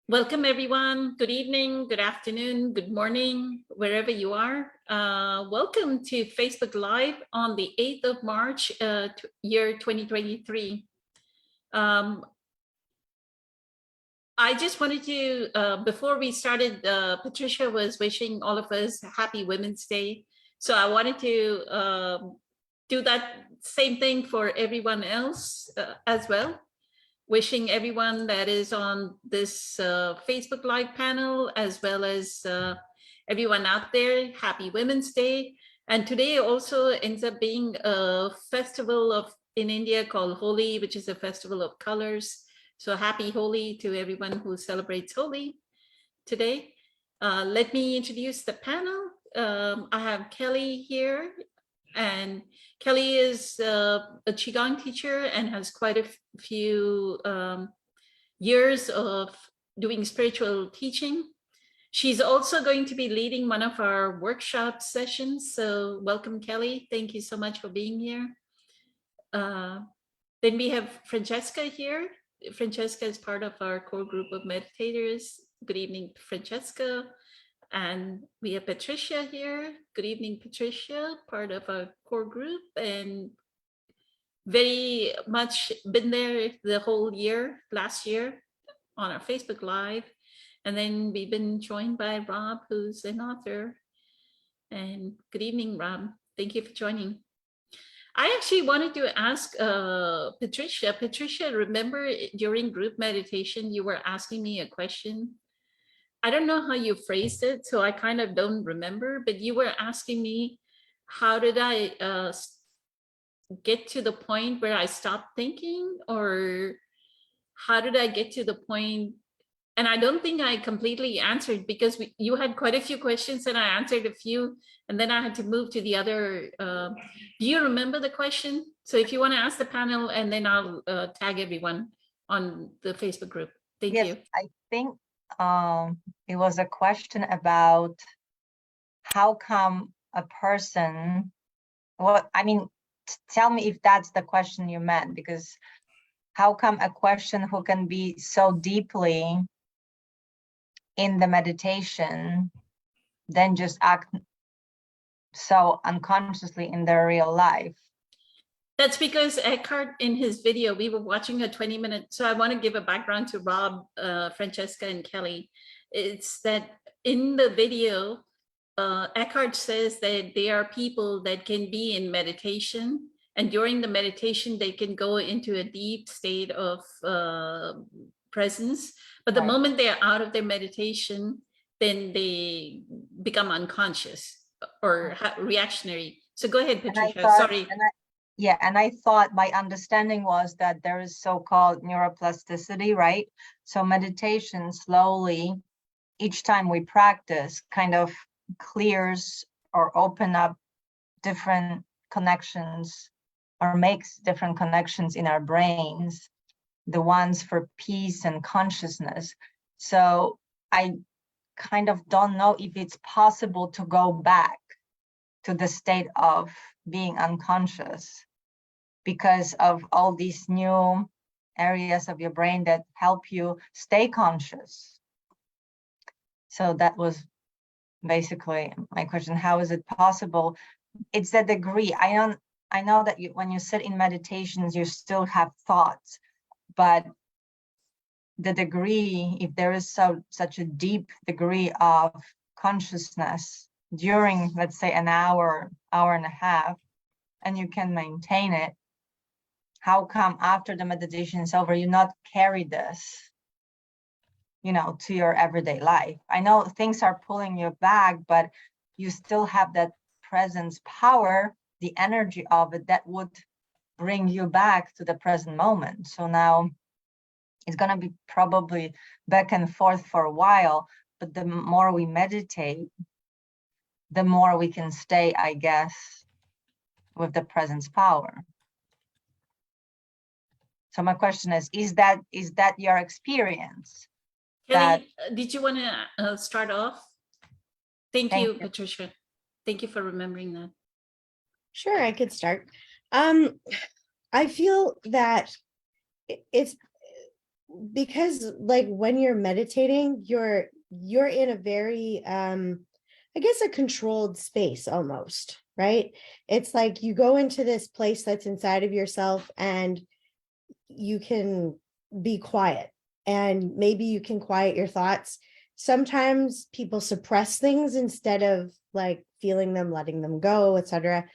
Welcome, everyone. Good evening, good afternoon, good morning, wherever you are. Welcome to Facebook Live on the 8th of March, year 2023. I just wanted to, before we started, Patricia was wishing all of us Happy Women's Day. So I wanted to do that same thing for everyone else as well. Wishing everyone that is on this Facebook Live panel, as well as everyone out there, Happy Women's Day. And today also ends up being a festival in India called Holi, which is a festival of colors. So happy Holi to everyone who celebrates Holi today. Let me introduce the panel. I have Kelly here, and Kelly is a Qigong teacher and has quite a few years of doing spiritual teaching. She's also going to be leading one of our workshop sessions. So welcome, Kelly. Thank you so much for being here. Then we have Francesca here. Francesca is part of our core group of meditators. Good evening, Francesca. And we have Patricia here. Good evening, Patricia, part of our core group and very much been there the whole year, last year on our Facebook Live. And then we've been joined by Rob, who's an author. And good evening, Rob. Thank you for joining. I actually wanted to ask Patricia. Patricia, remember during group meditation, you were asking me a question. I don't know how you phrased it, so I kind of don't remember, but you were asking me, how did I get to the point where I stopped thinking, or how did I get to the point? And I don't think I completely answered, because you had quite a few questions and I answered a few, and then I had to move to the other. Do you remember the question? So if you want to ask the panel, and then I'll tag everyone on the Facebook group. Thank Yes, you. I think it was a question about how come a person, tell me if that's the question you meant, because how come a question who can be so deeply in the meditation then just act so unconsciously in their real life? That's because Eckhart, in his video, we were watching a 20-minute. So I want to give a background to Rob, Francesca, and Kelly. It's that in the video, Eckhart says that there are people that can be in meditation, and during the meditation, they can go into a deep state of presence. But the moment they're out of their meditation, then they become unconscious or reactionary. So go ahead, Patricia. Sorry. And I thought my understanding was that there is so-called neuroplasticity, right? So meditation slowly, each time we practice, kind of clears or open up different connections or makes different connections in our brains, the ones for peace and consciousness. So I kind of don't know if it's possible to go back to the state of being unconscious because of all these new areas of your brain that help you stay conscious. So that was basically my question. How is it possible? It's the degree. I know that when you sit in meditations, you still have thoughts, but the degree, if there is such a deep degree of consciousness during, let's say, an hour and a half, and you can maintain it, how come after the meditation is over, you not carry this, to your everyday life? I know things are pulling you back, but you still have that presence power, the energy of it that would bring you back to the present moment. So now it's going to be probably back and forth for a while, but the more we meditate, the more we can stay, I guess, with the presence power. So my question is that your experience? Kelly, did you want to start off? Thank you, Patricia. Thank you for remembering that. Sure, I could start. I feel that it's because like when you're meditating, you're in a very I guess a controlled space almost, right? It's like you go into this place that's inside of yourself and you can be quiet, and maybe you can quiet your thoughts. Sometimes people suppress things instead of like feeling them, letting them go, etc.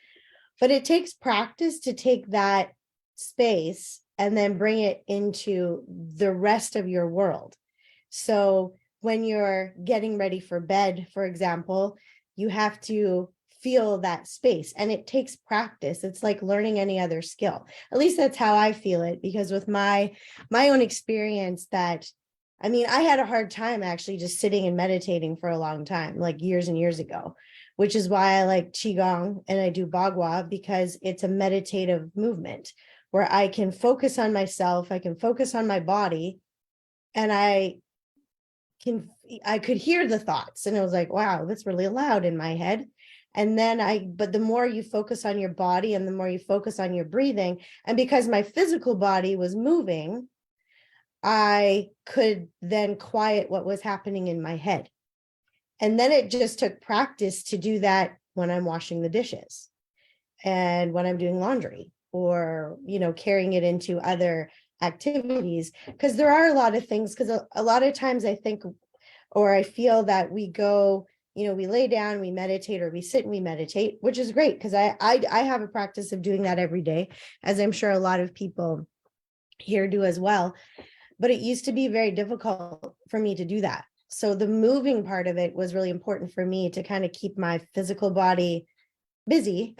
But it takes practice to take that space and then bring it into the rest of your world. So when you're getting ready for bed, for example, you have to feel that space, and it takes practice. It's like learning any other skill. At least that's how I feel it, because with my own experience, that I mean, I had a hard time actually just sitting and meditating for a long time, like years and years ago, which is why I like Qigong and I do Bagua, because it's a meditative movement where I can focus on myself, I can focus on my body, and I could hear the thoughts, and it was like, wow, that's really loud in my head. And then but the more you focus on your body and the more you focus on your breathing, and because my physical body was moving, I could then quiet what was happening in my head. And then it just took practice to do that when I'm washing the dishes and when I'm doing laundry, or, carrying it into other activities. Because there are a lot of things, because a lot of times I think, or I feel that we go, we lay down, we meditate, or we sit and we meditate, which is great, because I have a practice of doing that every day, as I'm sure a lot of people here do as well. But it used to be very difficult for me to do that. So the moving part of it was really important for me to kind of keep my physical body busy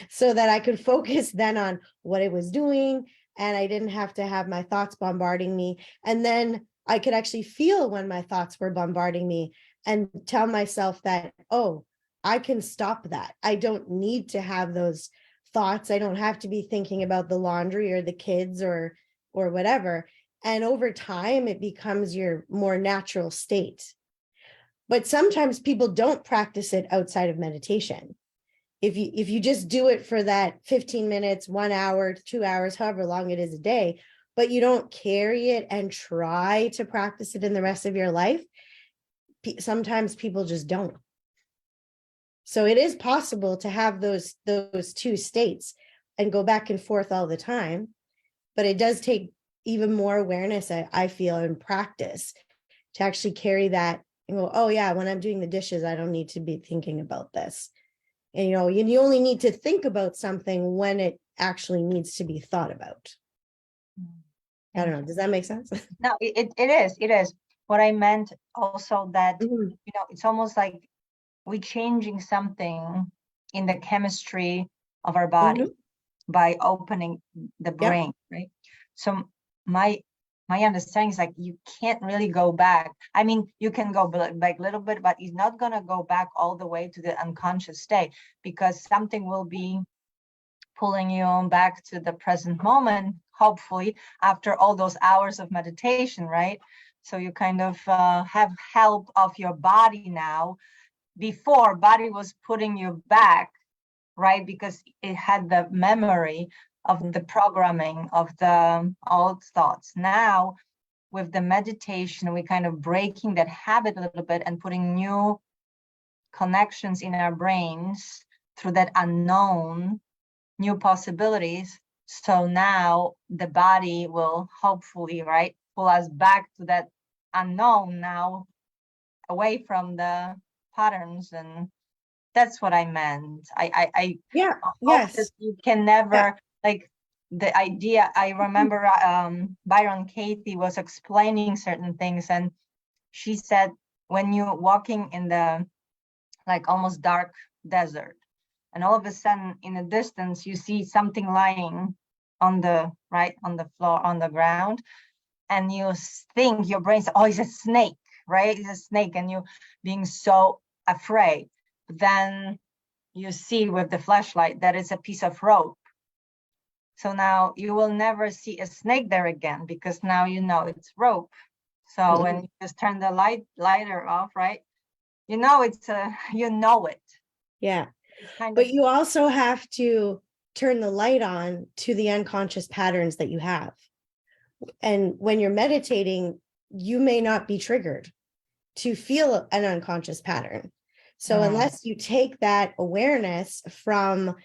so that I could focus then on what it was doing, and I didn't have to have my thoughts bombarding me. And then I could actually feel when my thoughts were bombarding me and tell myself that, oh, I can stop that. I don't need to have those thoughts. I don't have to be thinking about the laundry or the kids or whatever. And over time, it becomes your more natural state. But sometimes people don't practice it outside of meditation. If you just do it for that 15 minutes, 1 hour, 2 hours, however long it is a day, but you don't carry it and try to practice it in the rest of your life, sometimes people just don't. So it is possible to have those two states and go back and forth all the time, but it does take even more awareness, I feel, and practice to actually carry that and go, oh yeah, when I'm doing the dishes, I don't need to be thinking about this. And you only need to think about something when it actually needs to be thought about. I don't know. Does that make sense? No, it is. What I meant also that, Mhm. it's almost like we're changing something in the chemistry of our body Mhm. by opening the Yep. brain, right? So my understanding is like you can't really go back. I mean, you can go back a little bit, but it's not going to go back all the way to the unconscious state, because something will be pulling you back to the present moment, hopefully, after all those hours of meditation, right? So you kind of have help of your body now. Before, body was putting you back, right? Because it had the memory of the programming of the old thoughts. Now, with the meditation, we kind of breaking that habit a little bit and putting new connections in our brains through that unknown, new possibilities. So now the body will hopefully, right, pull us back to that unknown now, away from the patterns. And that's what I meant. I Yeah. hope that Yes. you can never, like, the idea, I remember Byron Katie was explaining certain things, and she said, when you're walking in the like almost dark desert, and all of a sudden in the distance you see something lying on the on the floor, on the ground, and you think, your brain says, oh, it's a snake, right? It's a snake, and you being so afraid. Then you see with the flashlight that it's a piece of rope. So now you will never see a snake there again, because now you know it's rope. So when you just turn the lighter off, right? You know it's you know it. Yeah. It's kind But of, you also have to turn the light on to the unconscious patterns that you have. And when you're meditating, you may not be triggered to feel an unconscious pattern. So unless you take that awareness from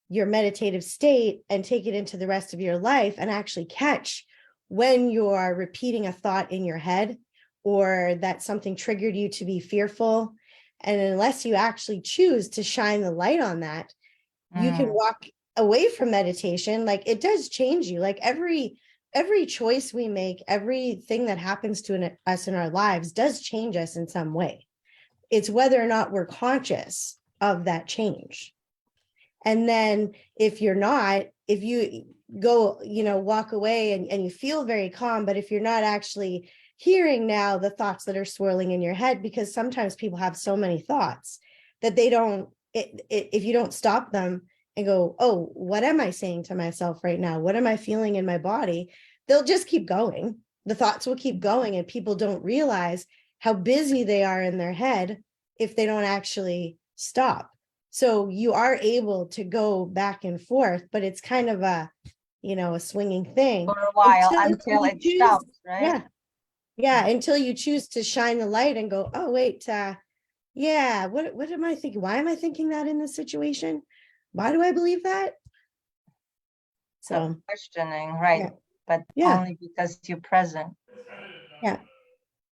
your meditative state and take it into the rest of your life and actually catch when you are repeating a thought in your head or that something triggered you to be fearful, and unless you actually choose to shine the light on that, you can walk away from meditation. Like, it does change you. Like every choice we make, everything that happens to us in our lives does change us in some way. It's whether or not we're conscious of that change. And then if you're not, if you go, walk away and you feel very calm, but if you're not actually hearing now the thoughts that are swirling in your head, because sometimes people have so many thoughts that they don't, if you don't stop them and go, oh, what am I saying to myself right now? What am I feeling in my body? They'll just keep going. The thoughts will keep going, and people don't realize how busy they are in their head if they don't actually stop. So you are able to go back and forth, but it's kind of a swinging thing. For a while until you it choose- stops, right? Yeah, until you choose to shine the light and go, oh, wait, yeah, what am I thinking? Why am I thinking that in this situation? Why do I believe that? So, Questioning, right? Yeah. But Yeah. only because you're present. yeah,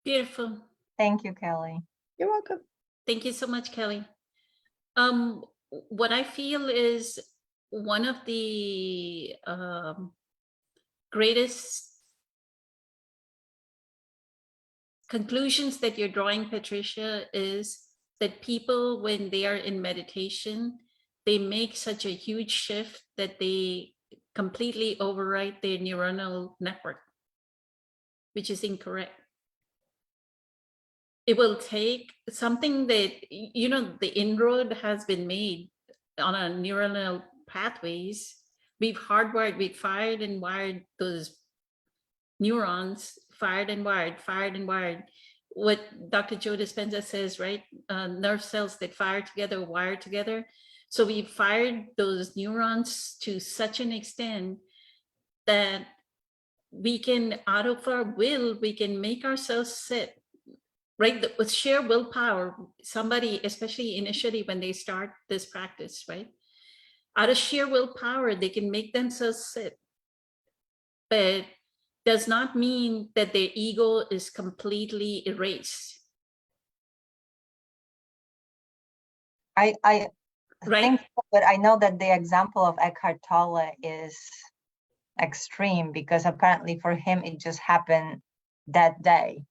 Beautiful. Thank you, Kelly. you're welcome. Thank you so much, Kelly. What I feel is one of the greatest conclusions that you're drawing, Patricia, is that people, when they are in meditation, they make such a huge shift that they completely overwrite their neuronal network, which is incorrect. It will take something that, the inroad has been made on a neuronal pathways. We've fired and wired those neurons, fired and wired. What Dr. Joe Dispenza says, right? Nerve cells that fire together, wire together. So we fired those neurons to such an extent that we can, out of our will, we can make ourselves sit, right? With sheer willpower, somebody, especially initially when they start this practice, right? Out of sheer willpower, they can make themselves sit. But does not mean that their ego is completely erased. I Right? think so, but I know that the example of Eckhart Tolle is extreme because apparently for him it just happened that day.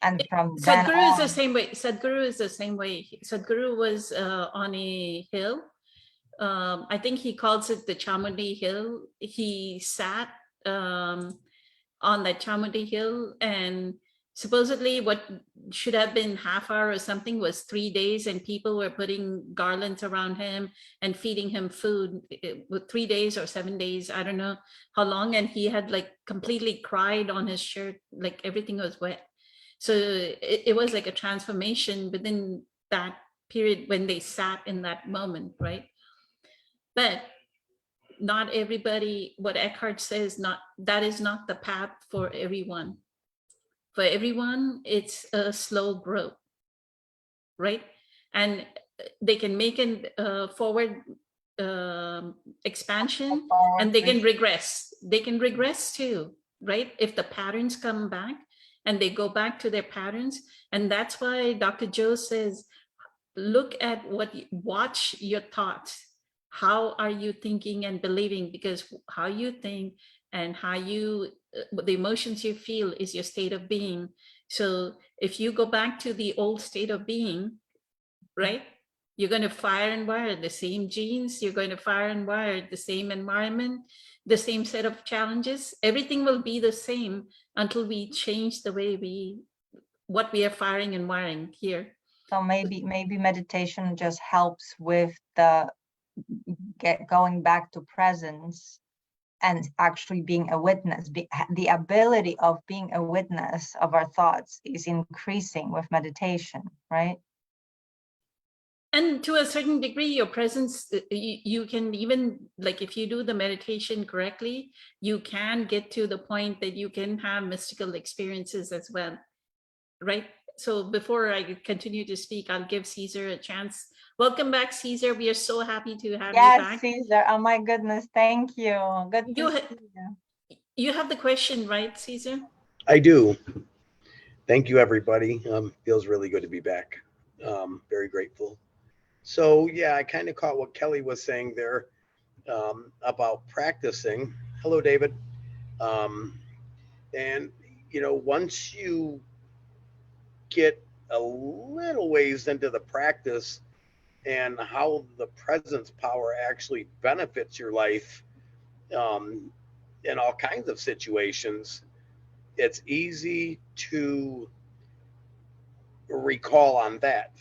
And from then Sadhguru is the on, same way. Sadhguru is the same way. Sadhguru was on a hill. I think he calls it the Chamundi Hill. He sat on that Chamundi Hill, and supposedly what should have been half hour or something was 3 days, and people were putting garlands around him and feeding him food with 3 days or 7 days. I don't know how long. And he had like completely cried on his shirt, like everything was wet. So it was like a transformation within that period when they sat in that moment, right? But not everybody, what Eckhart says, that is not the path for everyone. For everyone, it's a slow growth, right? And they can make a forward expansion, and they can regress. They can regress too, right? If the patterns come back and they go back to their patterns. And that's why Dr. Joe says, look at watch your thoughts. How are you thinking and believing? Because how you think and how the emotions you feel is your state of being. So if you go back to the old state of being, right, you're going to fire and wire the same genes, you're going to fire and wire the same environment, the same set of challenges. Everything will be the same until we change the way what we are firing and wiring here. so maybe meditation just helps with the going back to presence and actually being a witness. The ability of being a witness of our thoughts is increasing with meditation, right? And to a certain degree, your presence, you can even, like if you do the meditation correctly, you can get to the point that you can have mystical experiences as well, right? So before I continue to speak, I'll give Caesar a chance. Welcome back, Caesar. We are so happy to have you Yes, back. Caesar. Oh my goodness. Thank you. Good to You, see you. you have the question, right, Caesar? I do. Thank you, everybody. Feels really good to be back. Very grateful. So yeah, I kind of caught what Kelly was saying there about practicing. Hello, David. And once you get a little ways into the practice and how the presence power actually benefits your life in all kinds of situations, it's easy to recall on that.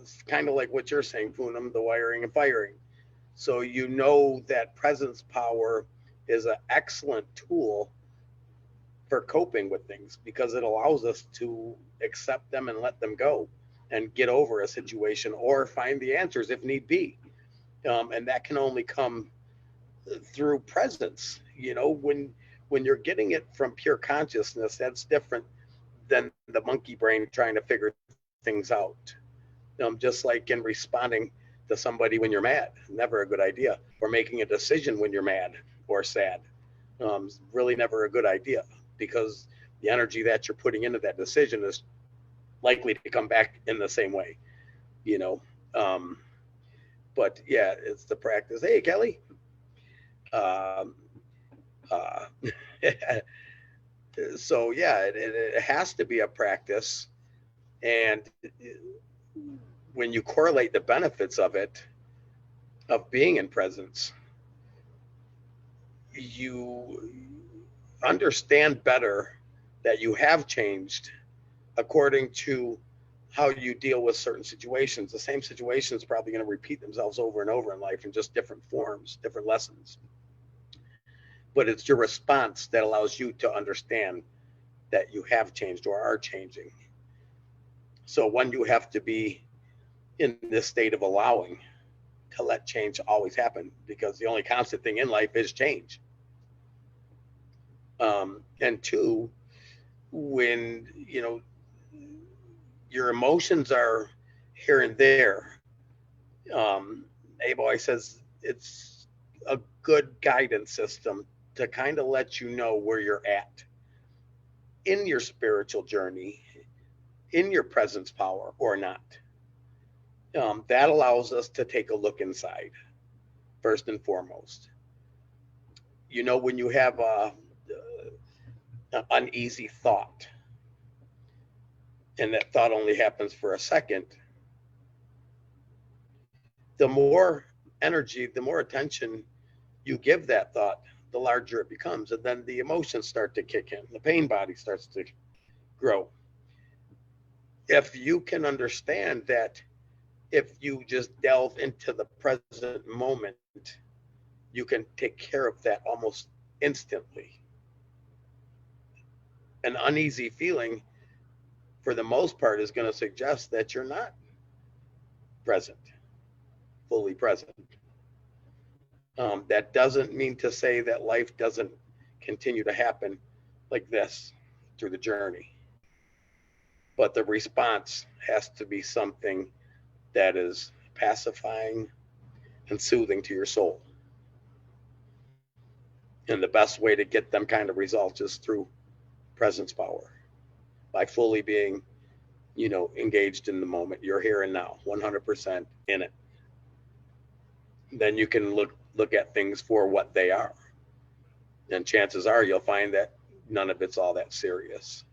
It's kind of like what you're saying, Poonam, the wiring and firing. So you know that presence power is an excellent tool for coping with things because it allows us to accept them and let them go and get over a situation or find the answers if need be. And that can only come through presence. When you're getting it from pure consciousness, that's different than the monkey brain trying to figure things out. Just like in responding to somebody when you're mad, never a good idea. Or making a decision when you're mad or sad, really never a good idea because the energy that you're putting into that decision is likely to come back in the same way, But yeah, it's the practice. Hey, Kelly. So yeah, it has to be a practice. And when you correlate the benefits of it, of being in presence, you understand better that you have changed according to how you deal with certain situations. The same situation is probably going to repeat themselves over and over in life in just different forms, different lessons. But it's your response that allows you to understand that you have changed or are changing. So one, you have to be in this state of allowing to let change always happen because the only constant thing in life is change. And two, when your emotions are here and there, Abel says it's a good guidance system to kind of let you know where you're at in your spiritual journey, in your presence power or not. That allows us to take a look inside first and foremost. When you have an uneasy thought and that thought only happens for a second, the more energy, the more attention you give that thought, the larger it becomes. And then the emotions start to kick in. The pain body starts to grow. If you can understand that if you just delve into the present moment, you can take care of that almost instantly. An uneasy feeling, for the most part, is going to suggest that you're not present, fully present. That doesn't mean to say that life doesn't continue to happen like this through the journey. But the response has to be something that is pacifying and soothing to your soul. And the best way to get them kind of results is through presence power, by fully being, engaged in the moment. You're here and now, 100% in it. Then you can look at things for what they are. And chances are you'll find that none of it's all that serious.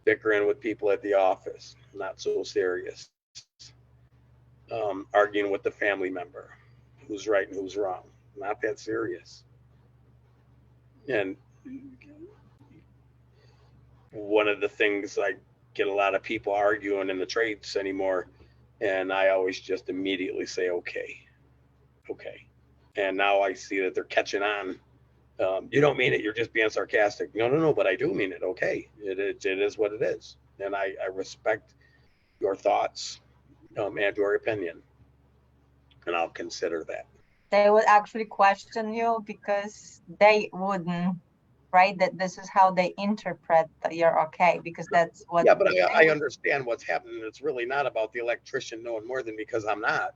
Bickering with people at the office, not so serious. Arguing with the family member, who's right and who's wrong, not that serious. And one of the things, I get a lot of people arguing in the trades anymore, and I always just immediately say, okay. And now I see that they're catching on. You don't mean it, you're just being sarcastic. No, but I do mean it. Okay, it is what it is. And I respect your thoughts and your opinion. and I'll consider that. They would actually question you because they wouldn't, right? That this is how they interpret that you're okay, because that's what. Yeah, but they I think. understand what's happening. It's really not about the electrician knowing more than me because I'm not.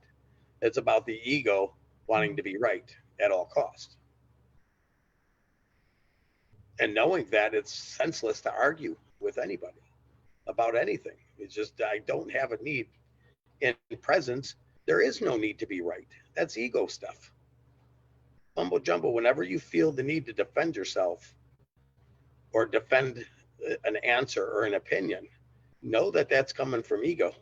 It's about the ego wanting to be right at all costs. And knowing that it's senseless to argue with anybody about anything. It's just, I don't have a need. In presence, there is no need to be right. That's ego stuff. Mumbo jumbo, whenever you feel the need to defend yourself or defend an answer or an opinion, know that that's coming from ego.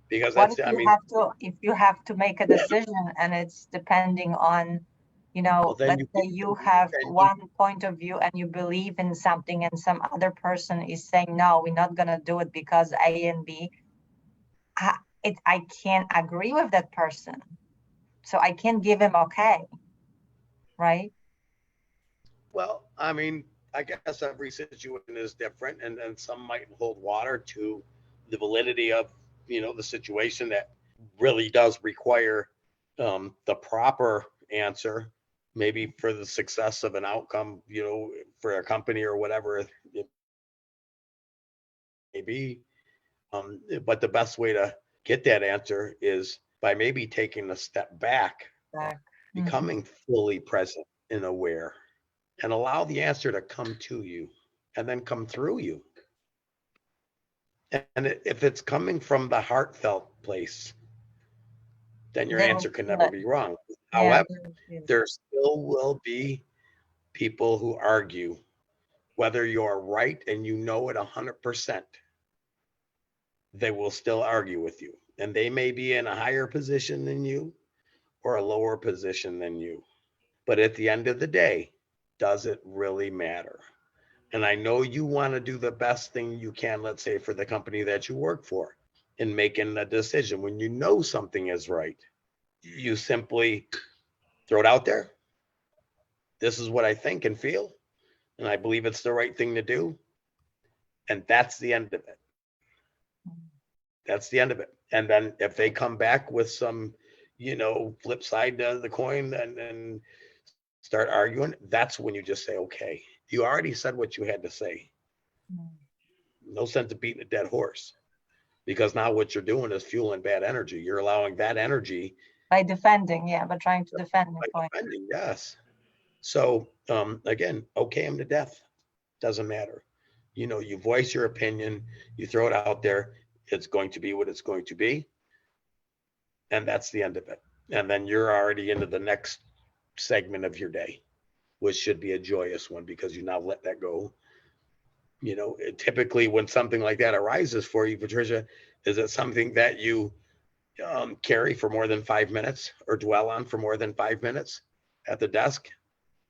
Because What that's, if I you mean, have to, if you have to make a decision and it's depending on, well, then let's you, say you have then you, one point of view and you believe in something and some other person is saying, no, we're not gonna do it because A and B. I can't agree with that person. So I can't give him okay, right? well, I mean, I guess every situation is different, and some might hold water to the validity of, the situation that really does require the proper answer, maybe for the success of an outcome, for a company or whatever it may be. But the best way to get that answer is by maybe taking a step back, Back. becoming fully present and aware, and allow the answer to come to you and then come through you. And if it's coming from the heartfelt place, then your They will answer can feel never it. be wrong. Yeah, However, they will feel it. there still will be people who argue whether you're right and you know it 100%. They will still argue with you, and they may be in a higher position than you or a lower position than you. But at the end of the day, does it really matter? And I know you want to do the best thing you can, let's say, for the company that you work for, in making a decision. When you know something is right, you simply throw it out there. This is what I think and feel, and I believe it's the right thing to do. And that's the end of it. That's the end of it. And then if they come back with some, flip side to the coin and start arguing, that's when you just say, okay, you already said what you had to say. No sense of beating a dead horse, because now what you're doing is fueling bad energy. You're allowing that energy By defending, yeah, but trying to defend your by point. defending. Yes. So again, okay him to death. Doesn't matter. You voice your opinion, you throw it out there. It's going to be what it's going to be. And that's the end of it. And then you're already into the next segment of your day, which should be a joyous one because you now let that go. Typically when something like that arises for you, Patricia, is it something that you carry for more than 5 minutes or dwell on for more than 5 minutes at the desk?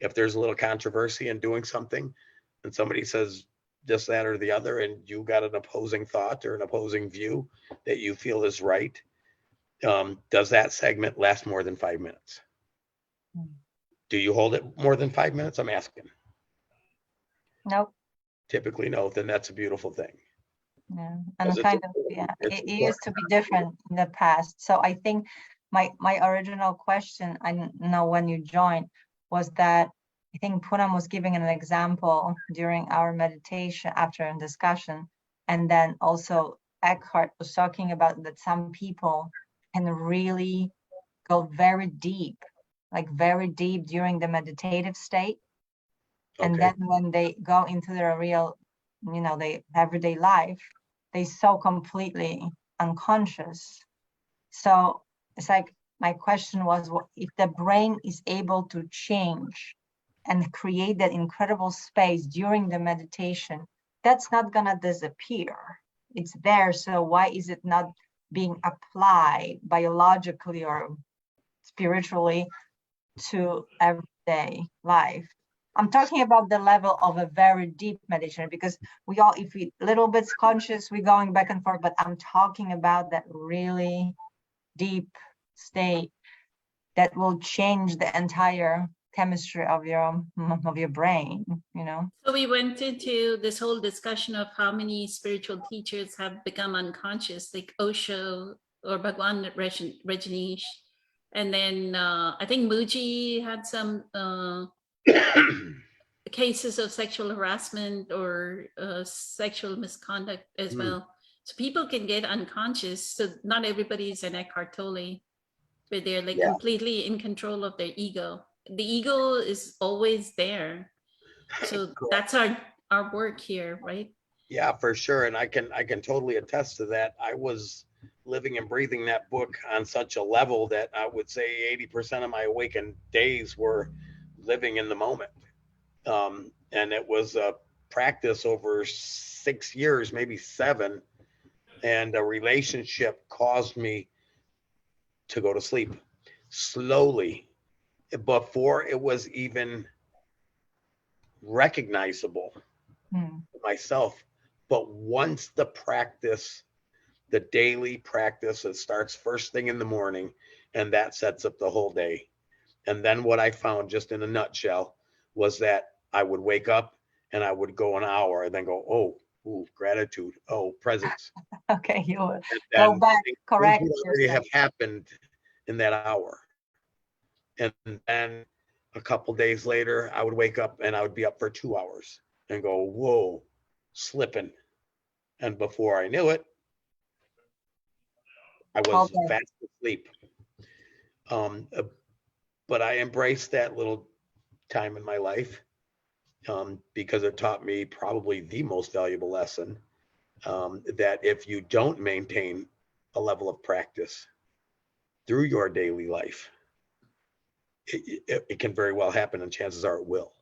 If there's a little controversy in doing something and somebody says this, that, or the other, and you got an opposing thought or an opposing view that you feel is right, does that segment last more than 5 minutes? Do you hold it more than 5 minutes? I'm asking. Nope. Typically, no. Then that's a beautiful thing. Yeah, Because and it's kind of, important. yeah, It's it used to important. be different in the past. So I think my original question, I didn't know when you joined, was that I think Poonam was giving an example during our meditation after a discussion. And then also Eckhart was talking about that some people can really go very deep, like very deep during the meditative state. And Okay. then when they go into their real, they everyday life, they so completely unconscious. So it's like my question was, if the brain is able to change and create that incredible space during the meditation, that's not gonna disappear. It's there. So why is it not being applied biologically or spiritually to everyday life? I'm talking about the level of a very deep meditation, because we all, if we little bit conscious, we're going back and forth, but I'm talking about that really deep state that will change the entire chemistry of your brain, So we went into this whole discussion of how many spiritual teachers have become unconscious, like Osho or Bhagwan Rajneesh. And then I think Muji had some cases of sexual harassment or sexual misconduct as well. So people can get unconscious. So not everybody is an Eckhart Tolle, where they're like Yeah. completely in control of their ego. The ego is always there. So that's our work here, right? Yeah, for sure. And I can totally attest to that. I was living and breathing that book on such a level that I would say 80% of my awakened days were living in the moment. And it was a practice over 6 years, maybe 7. And a relationship caused me to go to sleep slowly before it was even recognizable myself. But once the practice, the daily practice, it starts first thing in the morning, and that sets up the whole day. And then what I found, just in a nutshell, was that I would wake up and I would go an hour and then go, oh, ooh, gratitude, oh, presence. Okay, you And go then back, things correct would already yourself. have happened in that hour. And then a couple days later, I would wake up and I would be up for 2 hours and go, whoa, slipping. And before I knew it, I was Okay. fast asleep. But I embraced that little time in my life because it taught me probably the most valuable lesson, that if you don't maintain a level of practice through your daily life, it can very well happen, and chances are it will.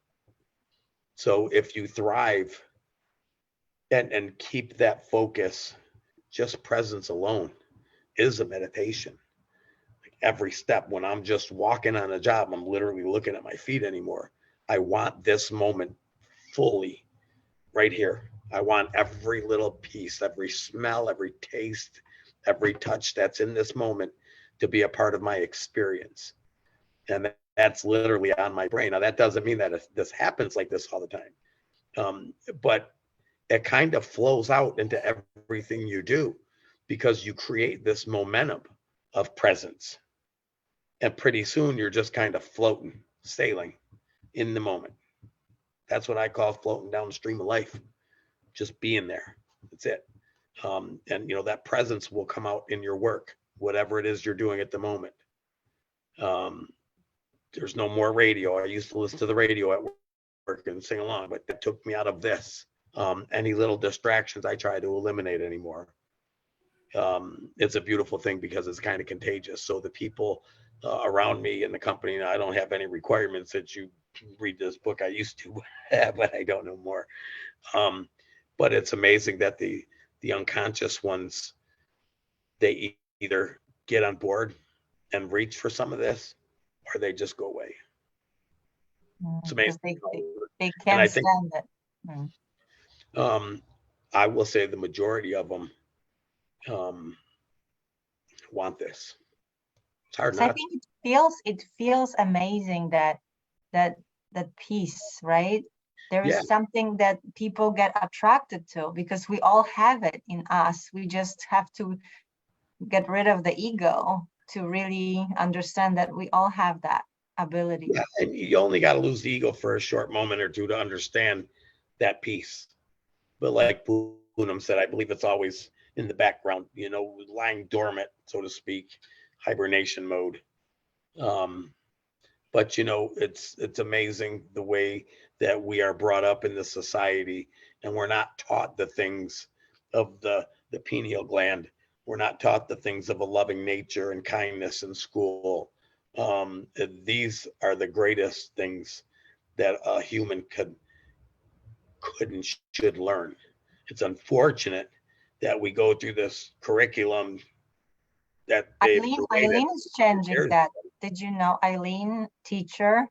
So if you thrive and keep that focus, just presence alone is a meditation. Like every step, when I'm just walking on a job, I'm literally looking at my feet anymore. I want this moment fully right here. I want every little piece, every smell, every taste, every touch that's in this moment to be a part of my experience. And that's literally on my brain. Now, that doesn't mean that this happens like this all the time. But it kind of flows out into everything you do because you create this momentum of presence. And pretty soon you're just kind of floating, sailing in the moment. That's what I call floating down the stream of life, just being there. That's it. And that presence will come out in your work, whatever it is you're doing at the moment. There's no more radio. I used to listen to the radio at work and sing along, but that took me out of this. Any little distractions I try to eliminate anymore. It's a beautiful thing because it's kind of contagious. So the people around me in the company, I don't have any requirements that you read this book. I used to, but I don't know more. But it's amazing that the unconscious ones, they either get on board and reach for some of this, or they just go away. It's Because amazing. they And can't I think stand it. I will say the majority of them want this. It's hard So I not. think it feels amazing that peace, right? There is Yeah. something that people get attracted to because we all have it in us. We just have to get rid of the ego to really understand that we all have that ability. Yeah, and you only got to lose the ego for a short moment or two to understand that piece. But like Poonam said, I believe it's always in the background, lying dormant, so to speak, hibernation mode. But it's amazing the way that we are brought up in this society, and we're not taught the things of the pineal gland. We're not taught the things of a loving nature and kindness in school. These are the greatest things that a human could and should learn. It's unfortunate that we go through this curriculum that they've Eileen is changing years that. Did you know Eileen, teacher?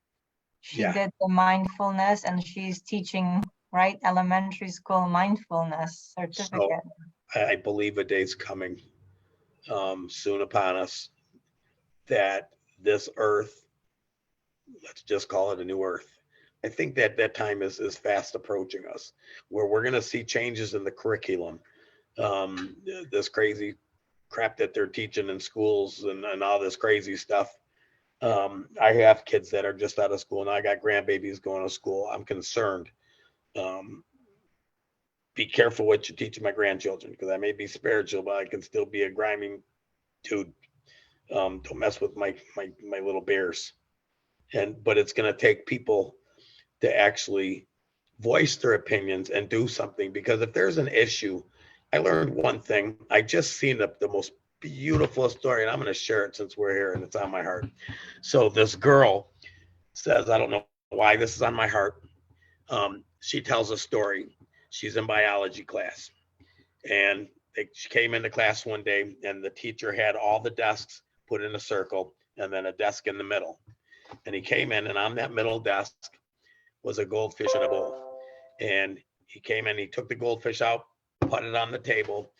She Yeah. did the mindfulness and she's teaching, right? Elementary school mindfulness certificate. So I believe a day's coming soon upon us that this earth, let's just call it a new earth. I think that time is fast approaching us, where we're going to see changes in the curriculum. This crazy crap that they're teaching in schools and all this crazy stuff. I have kids that are just out of school, and I got grandbabies going to school. I'm concerned. Be careful what you teach my grandchildren, because I may be spiritual, but I can still be a grimy dude. Don't mess with my little bears. But it's going to take people to actually voice their opinions and do something, because if there's an issue, I learned one thing. I just seen the most beautiful story, and I'm going to share it since we're here and it's on my heart. So this girl says, I don't know why this is on my heart. She tells a story. She's in biology class, and she came into class one day, and the teacher had all the desks put in a circle and then a desk in the middle. And he came in, and on that middle desk was a goldfish in a bowl. And he came in, he took the goldfish out, put it on the table,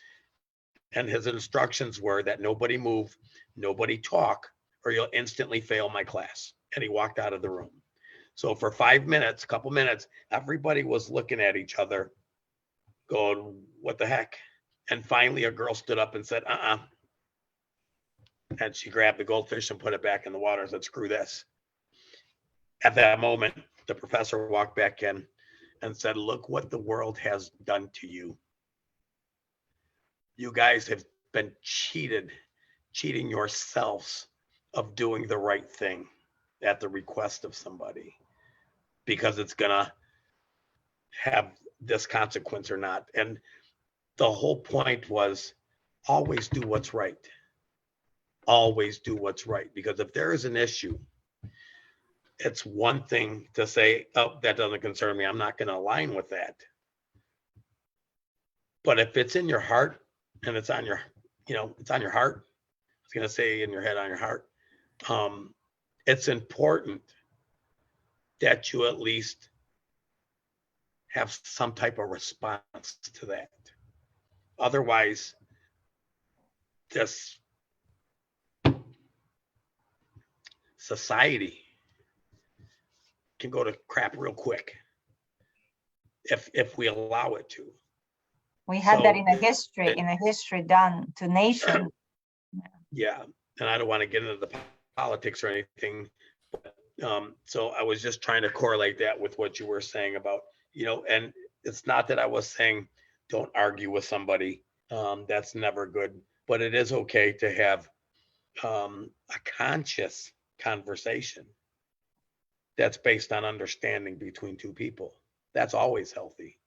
and his instructions were that nobody move, nobody talk, or you'll instantly fail my class. And he walked out of the room. So for 5 minutes, a couple minutes, everybody was looking at each other going, what the heck? And finally a girl stood up and said, and she grabbed the goldfish and put it back in the water and said, screw this. At that moment, the professor walked back in and said, look what the world has done to you. You guys have been cheating yourselves of doing the right thing at the request of somebody, because it's gonna have this consequence or not. And the whole point was always do what's right. Always do what's right. Because if there is an issue, it's one thing to say, oh, that doesn't concern me, I'm not going to align with that. But if it's in your heart and it's on your, it's on your heart, I was going to say in your head, on your heart, it's important that you at least have some type of response to that. Otherwise, this society can go to crap real quick if we allow it to. We had that in the history done to nations. Yeah, and I don't want to get into the politics or anything, but so I was just trying to correlate that with what you were saying about, and it's not that I was saying don't argue with somebody. That's never good, but it is okay to have a conscious conversation that's based on understanding between two people. That's always healthy.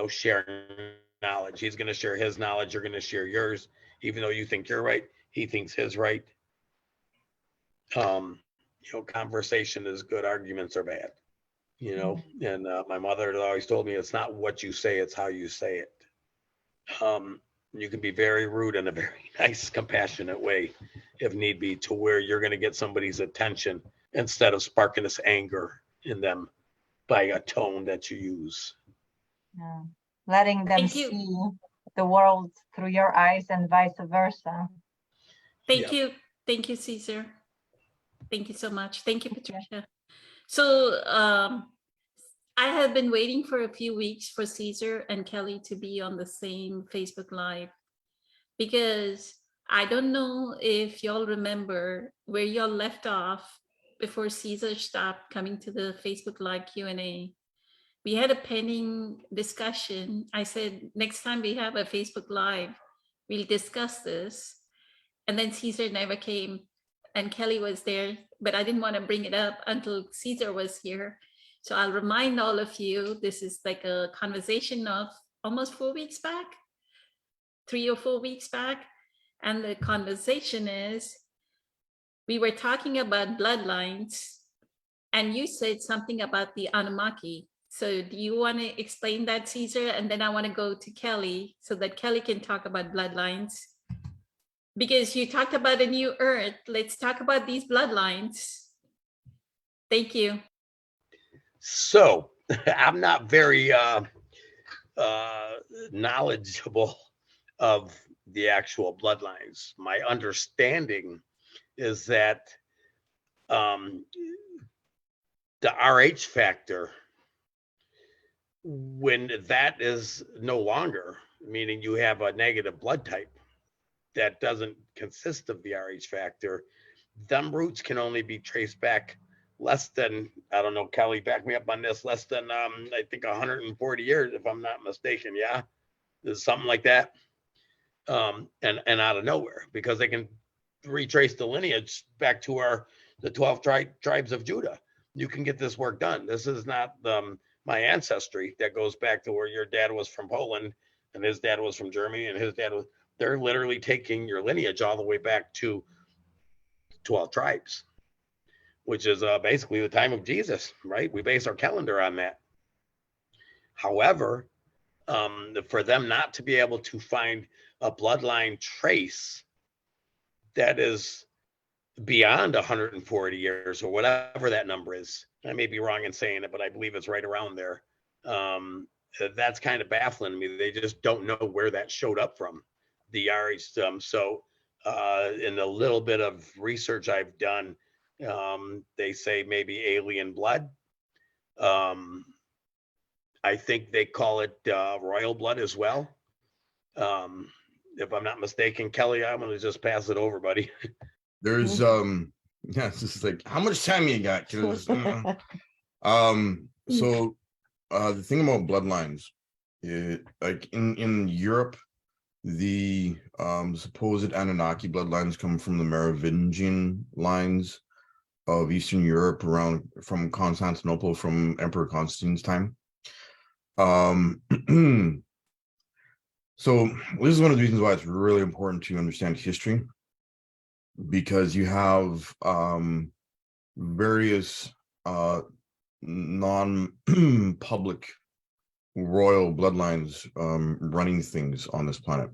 Sharing knowledge. He's going to share his knowledge. You're going to share yours. Even though you think you're right, he thinks his right. Conversation is good. Arguments are bad. And my mother always told me it's not what you say, it's how you say it. You can be very rude in a very nice, compassionate way, if need be, to where you're going to get somebody's attention instead of sparking this anger in them by a tone that you use. Yeah. Letting them see the world through your eyes and vice versa. Thank you. Thank you, Caesar. Thank you so much. Thank you, Patricia. So I have been waiting for a few weeks for Caesar and Kelly to be on the same Facebook Live, because I don't know if y'all remember where y'all left off before Caesar stopped coming to the Facebook Live Q&A. We had a pending discussion. I said, next time we have a Facebook Live, we'll discuss this. And then Caesar never came, and Kelly was there, but I didn't want to bring it up until Caesar was here. So I'll remind all of you, this is like a conversation of almost 4 weeks back, 3 or 4 weeks back. And the conversation is, we were talking about bloodlines, and you said something about the Anunnaki. So do you want to explain that, Caesar? And then I want to go to Kelly so that Kelly can talk about bloodlines. Because you talked about a new earth. Let's talk about these bloodlines. Thank you. So I'm not very knowledgeable of the actual bloodlines. My understanding is that the RH factor, when that is no longer, meaning you have a negative blood type, that doesn't consist of the RH factor, them roots can only be traced back less than, I don't know, Kelly, back me up on this, less than I think 140 years, if I'm not mistaken. Yeah, there's something like that. And out of nowhere, because they can retrace the lineage back to the 12 tribes of Judah. You can get this work done. This is not my ancestry that goes back to where your dad was from Poland and his dad was from Germany and his dad was. They're literally taking your lineage all the way back to 12 tribes, which is basically the time of Jesus, right? We base our calendar on that. However, for them not to be able to find a bloodline trace that is beyond 140 years or whatever that number is, I may be wrong in saying it, but I believe it's right around there. That's kind of baffling to me. They just don't know where that showed up from, the RH. So in the little bit of research I've done, they say maybe alien blood. I think they call it royal blood as well. If I'm not mistaken, Kelly, I'm going to just pass it over, buddy. There's yeah, it's just like, how much time you got? 'Cause, so the thing about bloodlines, like in Europe, the supposed Anunnaki bloodlines come from the Merovingian lines of Eastern Europe, from Constantinople, from Emperor Constantine's time. So this is one of the reasons why it's really important to understand history, because you have various non-public royal bloodlines running things on this planet.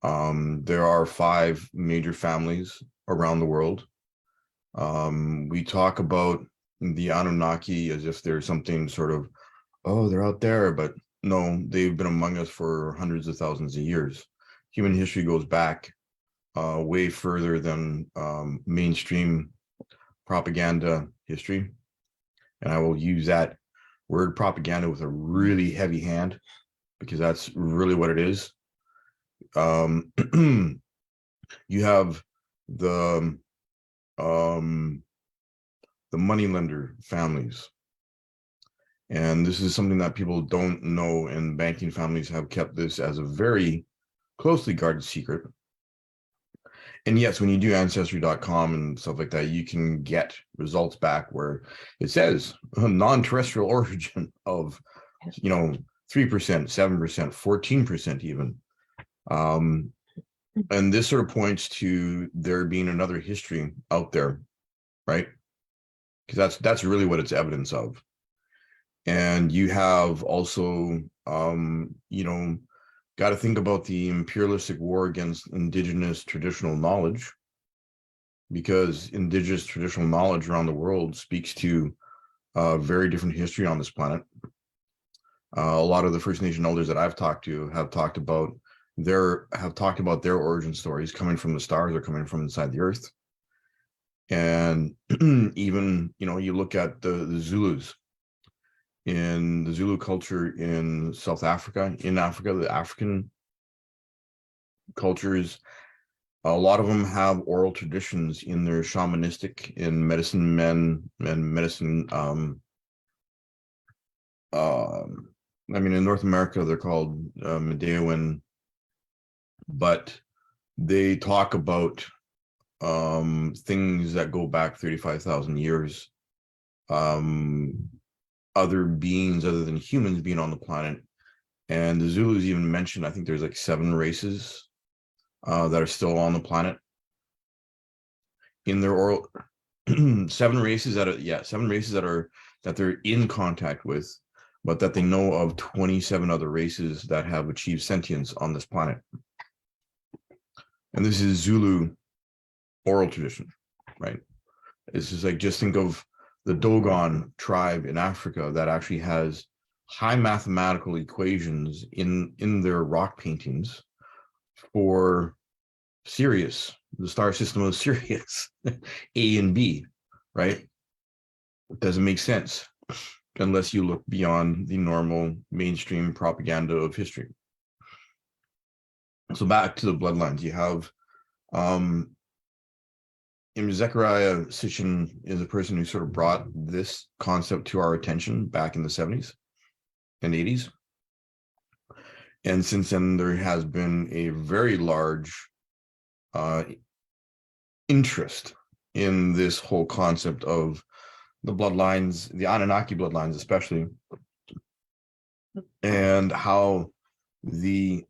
There are 5 major families around the world. We talk about the Anunnaki as if they're something sort of, oh, they're out there, but no, they've been among us for hundreds of thousands of years. Human history goes back way further than mainstream propaganda history. And I will use that word propaganda with a really heavy hand, because that's really what it is. You have the moneylender families. And this is something that people don't know, and banking families have kept this as a very closely guarded secret. And yes, when you do ancestry.com and stuff like that, you can get results back where it says a non-terrestrial origin of, 3%, 7%, 14% even. And this sort of points to there being another history out there, right? Because that's really what it's evidence of. And you have also, got to think about the imperialistic war against indigenous traditional knowledge, because indigenous traditional knowledge around the world speaks to a very different history on this planet. A lot of the First Nation elders that I've talked to have talked about their origin stories coming from the stars or coming from inside the earth. And even, you look at the Zulus. In the Zulu culture in South Africa, the African cultures, a lot of them have oral traditions in their shamanistic and medicine men and medicine. In North America, they're called Medeoan, but they talk about things that go back 35,000 years. Other beings other than humans being on the planet. And the Zulus even mentioned, I think there's like 7 races that are still on the planet in their oral 7 races that they're in contact with, but that they know of 27 other races that have achieved sentience on this planet. And this is Zulu oral tradition, right? It's just like, just think of the Dogon tribe in Africa that actually has high mathematical equations in their rock paintings for Sirius, the star system of Sirius, A and B, right? It doesn't make sense unless you look beyond the normal mainstream propaganda of history. So back to the bloodlines, you have Zechariah Sitchin is a person who sort of brought this concept to our attention back in the 70s and 80s. And since then, there has been a very large interest in this whole concept of the bloodlines, the Anunnaki bloodlines especially, and how the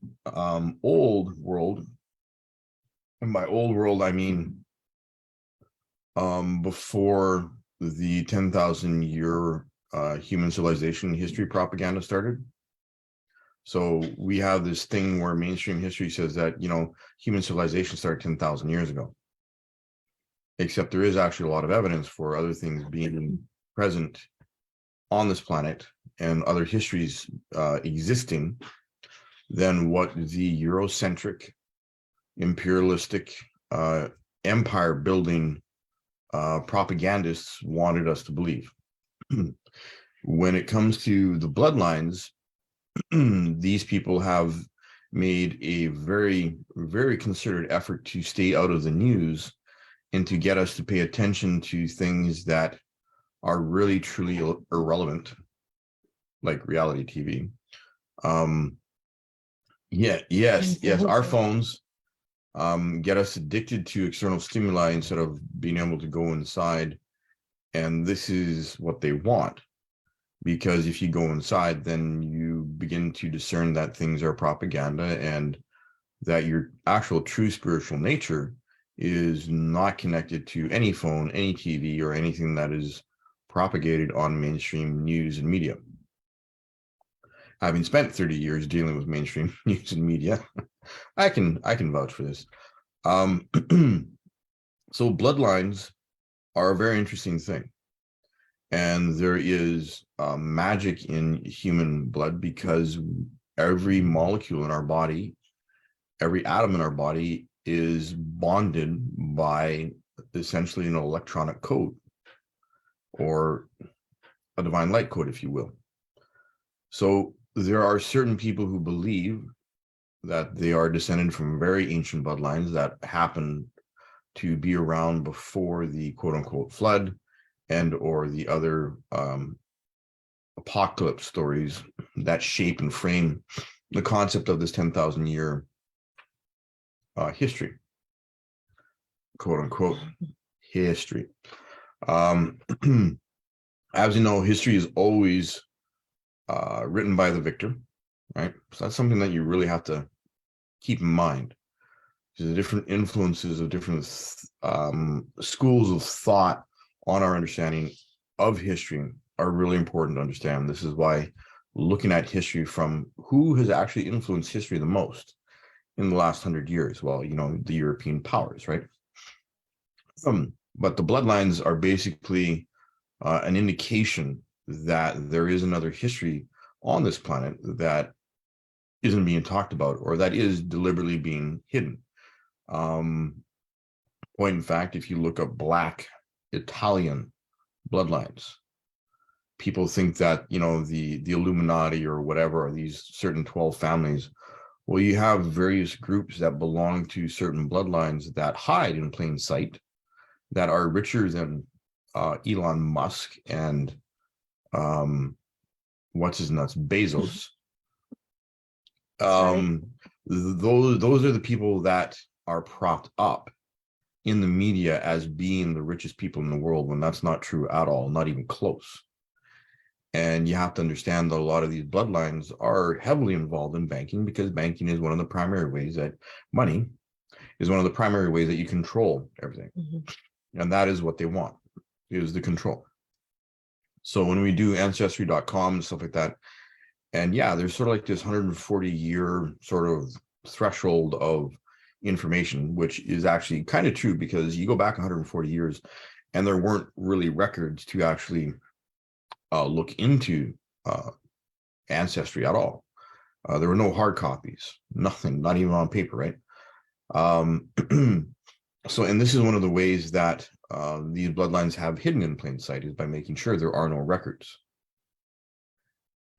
old world, and by old world I mean before the 10,000 year human civilization history propaganda started. So we have this thing where mainstream history says that, you know, human civilization started 10,000 years ago. Except there is actually a lot of evidence for other things being present on this planet and other histories existing than what the Eurocentric, imperialistic, empire building propagandists wanted us to believe. When it comes to the bloodlines, these people have made a very, very concerted effort to stay out of the news and to get us to pay attention to things that are really truly irrelevant, like reality TV. Yes, our phones get us addicted to external stimuli instead of being able to go inside. And this is what they want. Because if you go inside, then you begin to discern that things are propaganda and that your actual true spiritual nature is not connected to any phone, any TV, or anything that is propagated on mainstream news and media. Having spent 30 years dealing with mainstream news and media, I can vouch for this. So bloodlines are a very interesting thing. And there is magic in human blood because every molecule in our body, every atom in our body is bonded by essentially an electronic code or a divine light code, if you will. So there are certain people who believe that they are descended from very ancient bloodlines that happen to be around before the quote unquote flood and or the other apocalypse stories that shape and frame the concept of this 10,000 year history, quote unquote history. As you know, history is always written by the victor, right? So that's something that you really have to keep in mind. The different influences of different schools of thought on our understanding of history are really important to understand. This is why looking at history from who has actually influenced history the most in the last 100 years, well, you know, the European powers, right? But the bloodlines are basically an indication that there is another history on this planet that isn't being talked about or that is deliberately being hidden. Point in fact, if you look up Black Italian bloodlines, people think that, you know, the Illuminati or whatever are these certain 12 families. Well, you have various groups that belong to certain bloodlines that hide in plain sight, that are richer than Elon Musk and what's his nuts, Bezos. Those are the people that are propped up in the media as being the richest people in the world, when that's not true at all, not even close. And you have to understand that a lot of these bloodlines are heavily involved in banking, because banking is one of the primary ways that money is one of the primary ways that you control everything. Mm-hmm. And that is what they want, is the control. So when we do ancestry.com and stuff like that, and yeah, there's sort of like this 140-year sort of threshold of information, which is actually kind of true, because you go back 140 years and there weren't really records to actually look into ancestry at all. There were no hard copies, nothing, not even on paper, right? So, and this is one of the ways that these bloodlines have hidden in plain sight, is by making sure there are no records.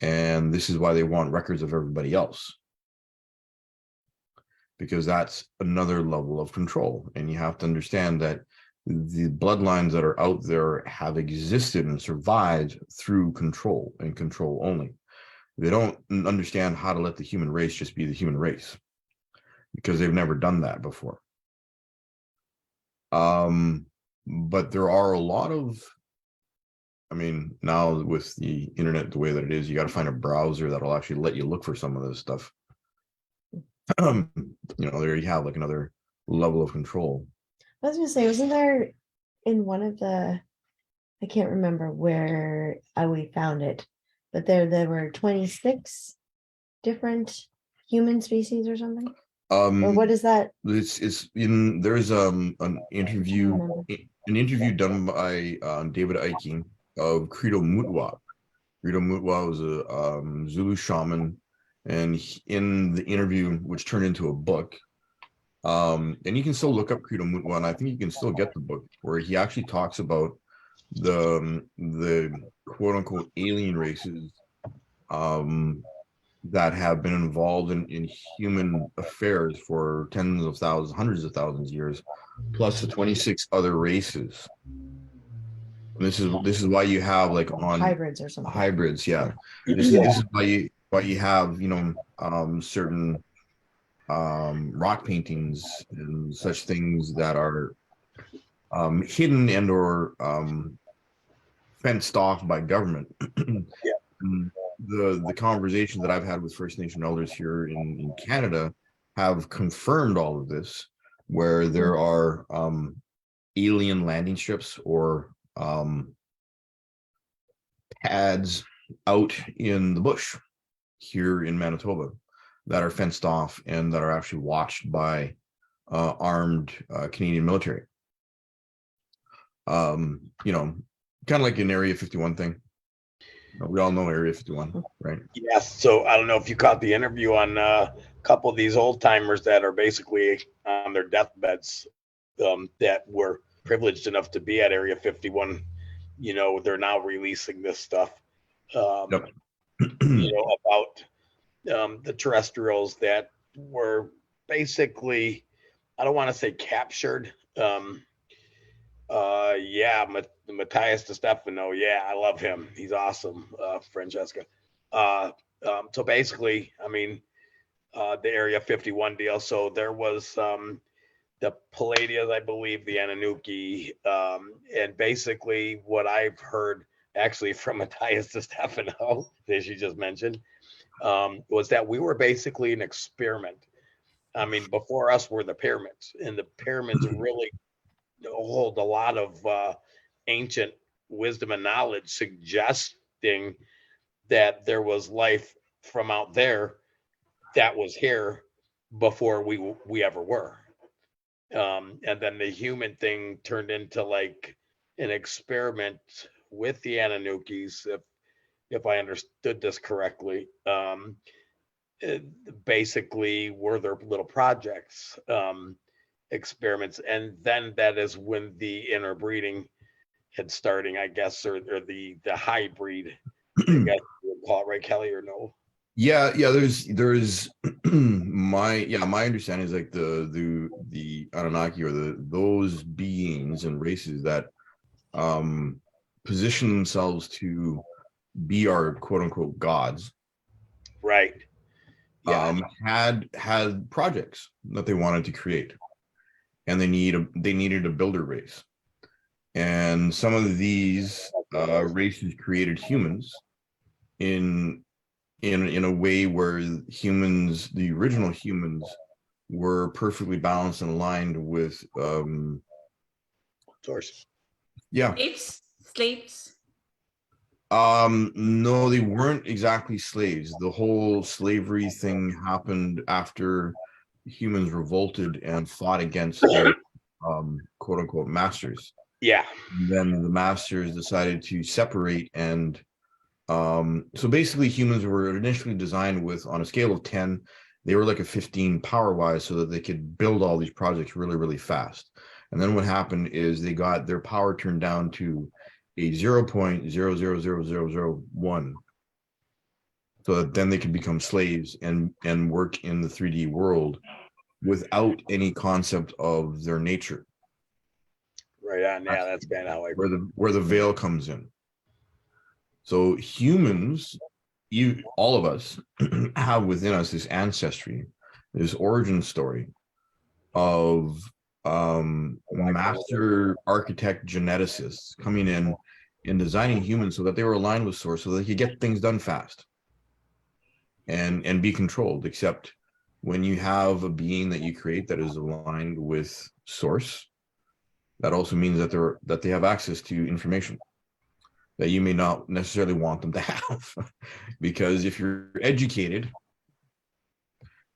And this is why they want records of everybody else. because that's another level of control. And you have to understand that the bloodlines that are out there have existed and survived through control and control only. They don't understand how to let the human race just be the human race, because they've never done that before. But there are a lot of, I mean, now with the internet the way that it is, you got to find a browser that'll actually let you look for some of this stuff. You know, there you have like another level of control. I was gonna say, wasn't there in one of the, I can't remember where we found it, but there were 26 different human species or something? Or what is that? It's in, there's an interview remember. done by David Icke of Credo Mutwa. Credo Mutwa was a Zulu shaman, and in the interview, which turned into a book, and you can still look up Credo Mutwa, and I think you can still get the book, where he actually talks about the quote unquote alien races that have been involved in human affairs for tens of thousands, hundreds of thousands of years, plus the 26 other races. And this is why you have like on Hybrids or something. hybrids, yeah. This is why you have, you know, certain rock paintings and such things that are hidden and or fenced off by government. The conversations that I've had with First Nation elders here in Canada have confirmed all of this, where there are alien landing strips or pads out in the bush here in Manitoba that are fenced off and that are actually watched by armed Canadian military. You know, kind of like an Area 51 thing. We all know Area 51, right? Yes. So I don't know if you caught the interview on a couple of these old timers that are basically on their deathbeds, that were privileged enough to be at Area 51. You know, they're now releasing this stuff, Yep. you know, about the terrestrials that were basically, I don't want to say captured. Yeah, Matthias DeStefano. Yeah, I love him. He's awesome. Francesca. So basically, I mean, the Area 51 deal. So there was the Palladians, I believe, the Anunnaki, and basically what I've heard actually from Matthias DeStefano, as you just mentioned, was that we were basically an experiment. I mean, before us were the pyramids, and the pyramids really hold a lot of ancient wisdom and knowledge, suggesting that there was life from out there that was here before we ever were. And then the human thing turned into like an experiment with the Anunnakis, if I understood this correctly. Basically were their little projects, experiments, and then that is when the interbreeding had starting, I guess, or the hybrid, I guess you would call it, right, Kelly, or no? Yeah, there's my understanding is like the Anunnaki or those beings and races that position themselves to be our quote unquote gods, Right. Yeah. had projects that they wanted to create, and they needed a builder race, and some of these races created humans in a way where humans, the original humans, were perfectly balanced and aligned with Source. yeah. Slaves. No, they weren't exactly slaves. The whole slavery thing happened after humans revolted and fought against their quote unquote masters. Yeah. And then the masters decided to separate, and so basically humans were initially designed with, on a scale of 10, they were like a 15 power wise, so that they could build all these projects really, really fast. And then what happened is they got their power turned down to a 0.000001, so that then they could become slaves and work in the 3D world without any concept of their nature, Right on. Yeah, that's kind of how I. where the veil comes in. So humans, all of us, have within us this ancestry, this origin story of master architect geneticists coming in and designing humans so that they were aligned with source, so that they could get things done fast and be controlled. Except when you have a being that you create that is aligned with source, that also means that they have access to information that you may not necessarily want them to have. Because if you're educated,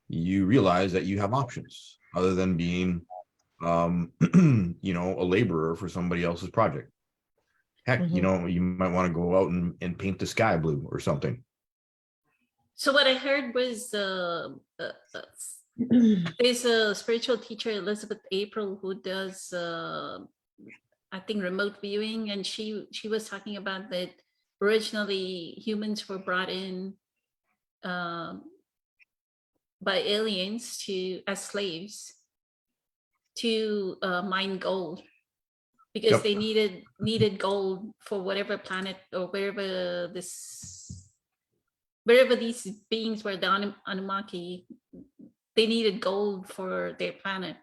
you realize that you have options other than being you know, a laborer for somebody else's project. Heck, you know, you might want to go out and paint the sky blue or something. So what I heard was there's a spiritual teacher, Elizabeth April, who does I think remote viewing, and she was talking about that originally humans were brought in by aliens as slaves to mine gold, because Yep. they needed gold for whatever planet or wherever these beings were, the Anunnaki, they needed gold for their planet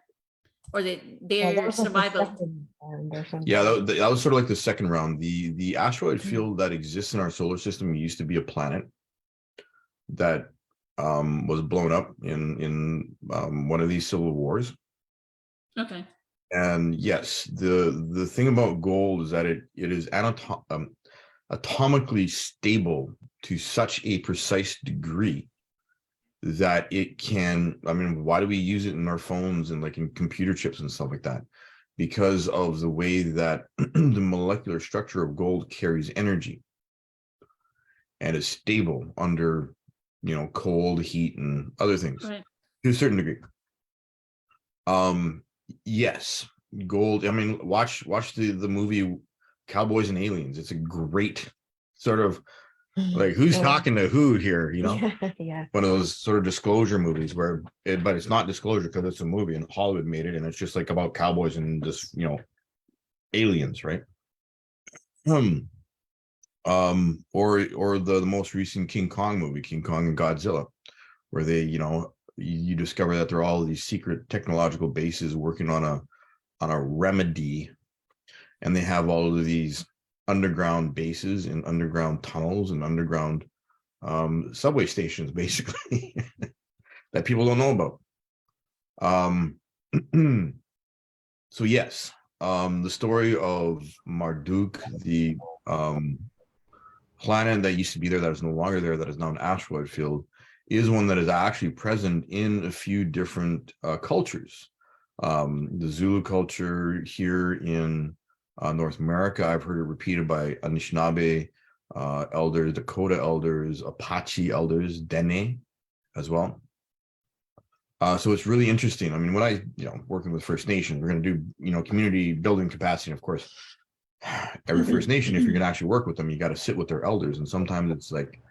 or their survival. Yeah, that was sort of like the second round. The asteroid field that exists in our solar system used to be a planet that was blown up in one of these civil wars. Okay. And yes, the thing about gold is that it is atomically stable to such a precise degree that it can, I mean, why do we use it in our phones and like in computer chips and stuff like that? Because of the way that the molecular structure of gold carries energy and is stable under, you know, cold, heat, and other things, Right. to a certain degree. Yes, gold. I mean, watch the movie Cowboys and Aliens. It's a great sort of like, who's talking to who here, you know? Yeah. One of those sort of disclosure movies but it's not disclosure because it's a movie and Hollywood made it, and it's just like about cowboys and just, you know, aliens, right? Or the most recent King Kong movie, King Kong and Godzilla, where they, you know, you discover that there are all of these secret technological bases working on a remedy, and they have all of these underground bases and underground tunnels and underground subway stations, basically, that people don't know about. So yes, the story of Marduk, the planet that used to be there that is no longer there, that is now an asteroid field, is one that is actually present in a few different cultures. The Zulu culture here in North America, I've heard it repeated by Anishinaabe elders, Dakota elders, Apache elders, Dene as well. So it's really interesting. I mean, when I, you know, working with First Nation, we're going to do, you know, community building capacity. And of course, every First Nation, if you're going to actually work with them, you got to sit with their elders. And sometimes it's like,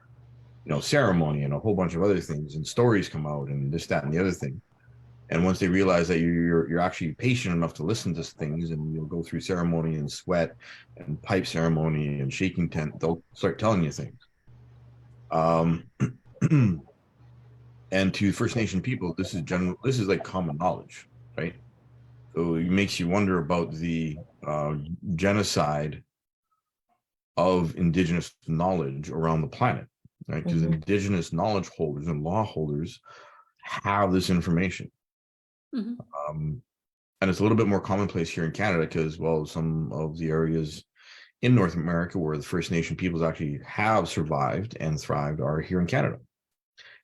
you know, ceremony and a whole bunch of other things, and stories come out and this, that, and the other thing. And once they realize that you're actually patient enough to listen to things, and you'll go through ceremony and sweat and pipe ceremony and shaking tent, they'll start telling you things. And to First Nation people, this is like common knowledge, right? So it makes you wonder about the genocide of indigenous knowledge around the planet, right? Because indigenous knowledge holders and law holders have this information. And it's a little bit more commonplace here in Canada because, well, some of the areas in North America where the First Nation peoples actually have survived and thrived are here in Canada.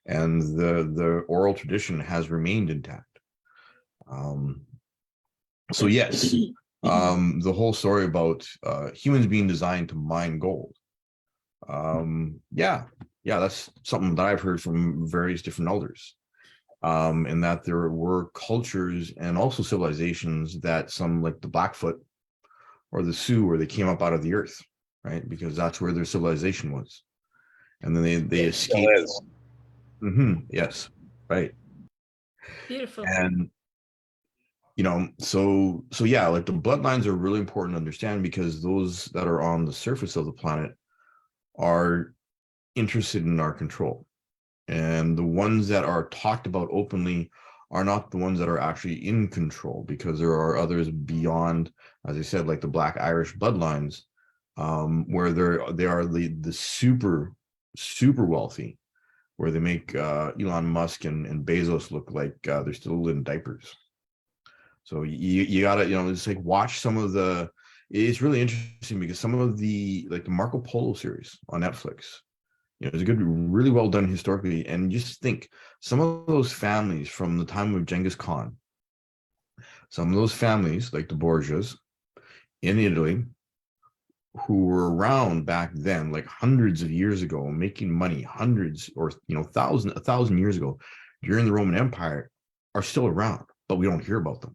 And the oral tradition has remained intact. So yes, the whole story about humans being designed to mine gold. Yeah, that's something that I've heard from various different elders. And that there were cultures and also civilizations that some, like the Blackfoot or the Sioux, where they came up out of the earth, right? Because that's where their civilization was. And then they escaped. Still is. Yes, right. Beautiful. And so yeah, like the bloodlines are really important to understand because those that are on the surface of the planet are interested in our control. And the ones that are talked about openly are not the ones that are actually in control, because there are others beyond, as I said, like the Black Irish bloodlines, where they are the super wealthy, where they make Elon Musk and Bezos look like they're still in diapers. So you gotta, it's like watch some of the. It's really interesting because some of the like the Marco Polo series on Netflix, it's a good, really well done historically. And just think, some of those families from the time of Genghis Khan, some of those families like the Borgias in Italy, who were around back then, like hundreds of years ago, making money, hundreds or a thousand years ago during the Roman Empire, are still around, but we don't hear about them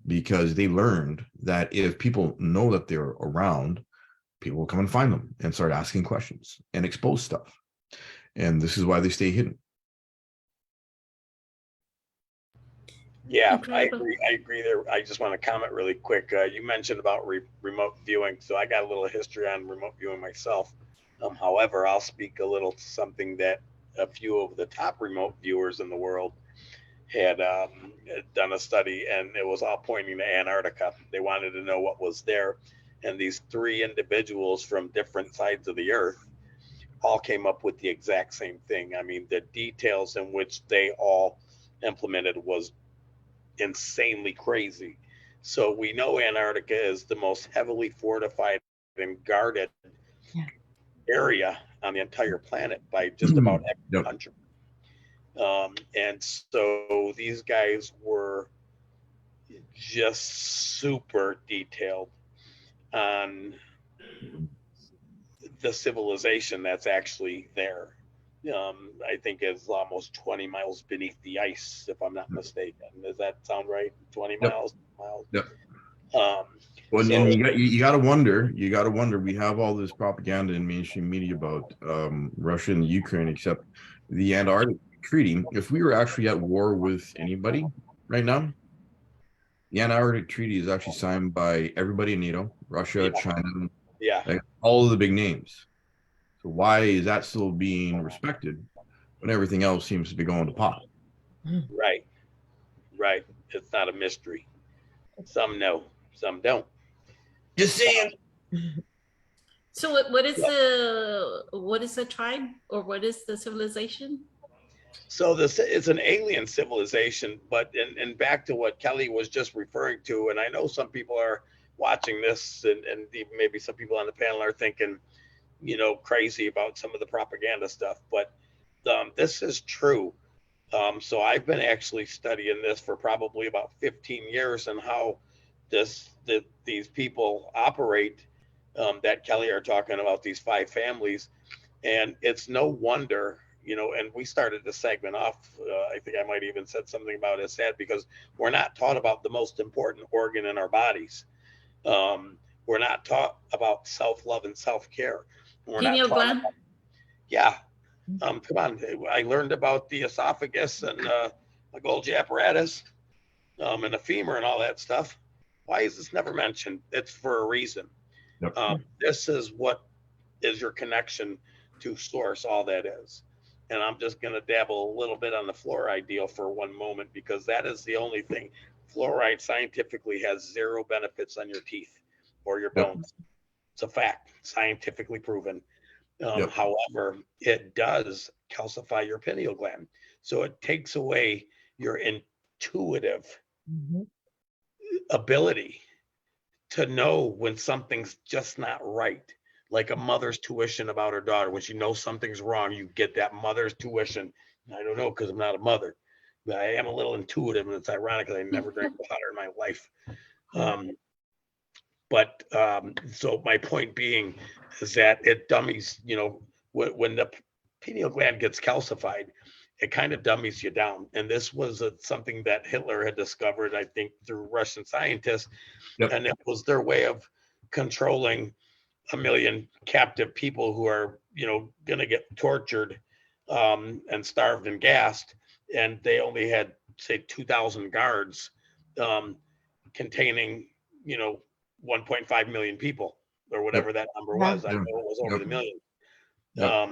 because they learned that if people know that they're around, people will come and find them and start asking questions and expose stuff. And this is why they stay hidden. Yeah, Incredible. I agree there. I just want to comment really quick. You mentioned about remote viewing. So I got a little history on remote viewing myself. However, I'll speak a little to something that a few of the top remote viewers in the world had done a study, and it was all pointing to Antarctica. They wanted to know what was there. And these three individuals from different sides of the earth all came up with the exact same thing. I mean, the details in which they all implemented was insanely crazy. So we know Antarctica is the most heavily fortified and guarded area on the entire planet by just about every Yep. country. And so these guys were just super detailed on the civilization that's actually there. I think it's almost 20 miles beneath the ice, if I'm not mistaken. Does that sound right? 20 Yep. miles? Yep. Um, Well, so, and you got to wonder. You got to wonder. We have all this propaganda in mainstream media about Russia and Ukraine, except the Antarctic Treaty. If we were actually at war with anybody right now, the Antarctic Treaty is actually signed by everybody in NATO, Russia, Yeah. China, yeah, like all of the big names. So why is that still being respected when everything else seems to be going to pot? right. It's not a mystery. Some know, some don't. Just saying. So what is the tribe, or what is the civilization? So this is an alien civilization, but and back to what Kelly was just referring to, and I know some people are watching this, and maybe some people on the panel are thinking, crazy about some of the propaganda stuff, but this is true. So I've been actually studying this for probably about 15 years and how these people operate, that Kelly are talking about, these five families. And it's no wonder, and we started the segment off, I think I might even said something about it sad because we're not taught about the most important organ in our bodies. We're not taught about self-love and self-care. We're not Pineal taught gland. about, yeah. Come on, I learned about the esophagus and the Golgi apparatus, and the femur and all that stuff. Why is this never mentioned? It's for a reason. Yep. This is what is your connection to source, all that is. And I'm just going to dabble a little bit on the fluoride deal for one moment, because that is the only thing. Fluoride scientifically has zero benefits on your teeth or your bones. It's a fact, scientifically proven. However, it does calcify your pineal gland. So it takes away your intuitive ability to know when something's just not right. Like a mother's tuition about her daughter. When she knows something's wrong, you get that mother's tuition. I don't know, because I'm not a mother, but I am a little intuitive, and it's ironic because I never drank water in my life. So my point being is that it dummies, when the pineal gland gets calcified, it kind of dummies you down. And this was something that Hitler had discovered, I think, through Russian scientists. Yep. And it was their way of controlling 1 million captive people who are, going to get tortured, and starved and gassed. And they only had say 2,000 guards, containing, 1.5 million people or whatever that number Yeah. was. I know it was over the million. Yep.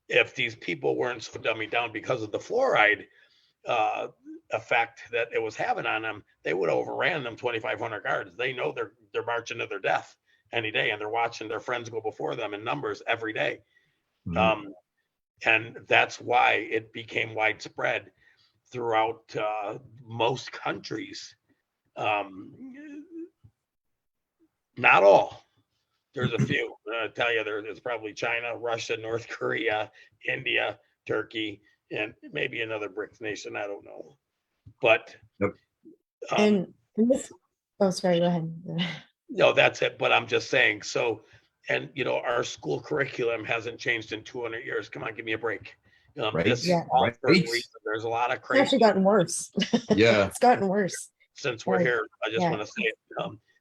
If these people weren't so dummied down because of the fluoride effect that it was having on them, they would have overran them 2,500 guards. They know they're marching to their death any day, and they're watching their friends go before them in numbers every day. Mhm. And that's why it became widespread throughout most countries. Not all. There's a few. I tell you, there's probably China, Russia, North Korea, India, Turkey, and maybe another BRICS nation. I don't know. But Yep. And this, oh, sorry, go ahead. no, that's it. But I'm just saying. So, and our school curriculum hasn't changed in 200 years. Come on, give me a break. Right. This is Yeah. all for a Right. reason. There's a lot of It's actually crazy. gotten worse. Yeah. It's gotten worse. Since we're Right. here, I just Yeah. want to say it.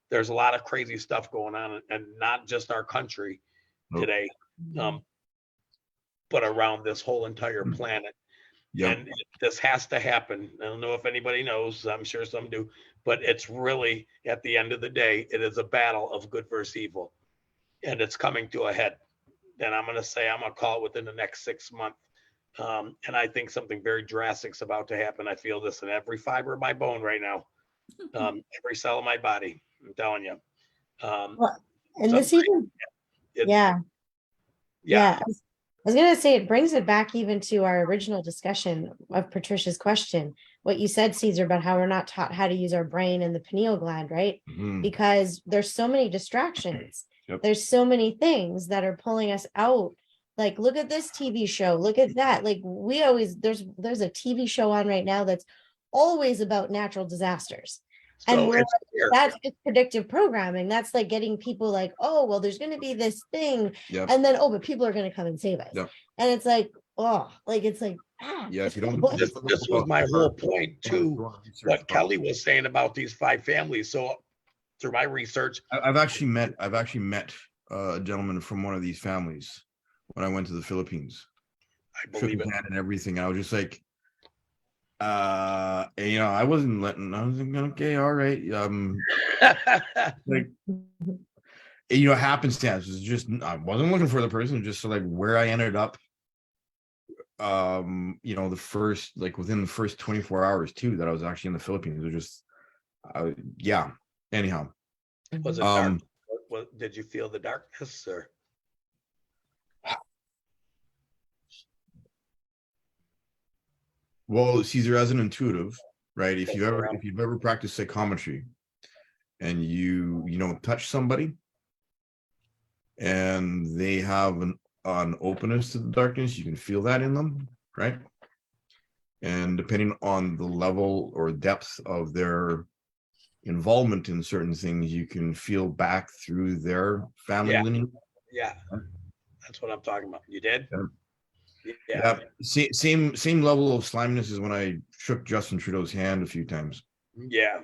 There's a lot of crazy stuff going on, and not just our country Nope. today, but around this whole entire planet. Yep. And this has to happen. I don't know if anybody knows. I'm sure some do, but it's really, at the end of the day, it is a battle of good versus evil, and it's coming to a head. And I'm going to call it within the next 6 months. And I think something very drastic is about to happen. I feel this in every fiber of my bone right now, every cell of my body. I'm telling you. And this even, It- yeah. yeah, I was gonna say it brings it back even to our original discussion of Patricia's question. What you said, Caesar, about how we're not taught how to use our brain and the pineal gland, right? Mhm. Because there's so many distractions. Yep. There's so many things that are pulling us out. Like, look at this TV show, look at that. Like, we always, there's a TV show on right now that's always about natural disasters. And so we're it's here. that's just predictive programming. That's like getting people like, oh, well, there's going to be this thing. Yep. And then, oh, but people are going to come and save us. Yep. And it's like, oh, like, it's like, Yeah. If you don't, What? This was my whole point too, what Kelly was saying about these 5 families. So through my research, I've actually met a gentleman from one of these families when I went to the Philippines. I Shook believe his it. hand and everything. I was just like, I wasn't letting. I was like, okay, all right. Like, happenstance is just. I wasn't looking for the person. Just like where I ended up. The first, like within the first 24 hours too, that I was actually in the Philippines. It was just, yeah. Anyhow, Was it dark? Did you feel the darkness, or? well, Caesar, as an intuitive, right? If you've ever practiced psychometry, and you touch somebody, and they have an openness to the darkness, you can feel that in them, right? And depending on the level or depth of their involvement in certain things, you can feel back through their family lineage. Yeah, that's what I'm talking about. You did? Yeah. Same level of sliminess as when I shook Justin Trudeau's hand a few times. Yeah.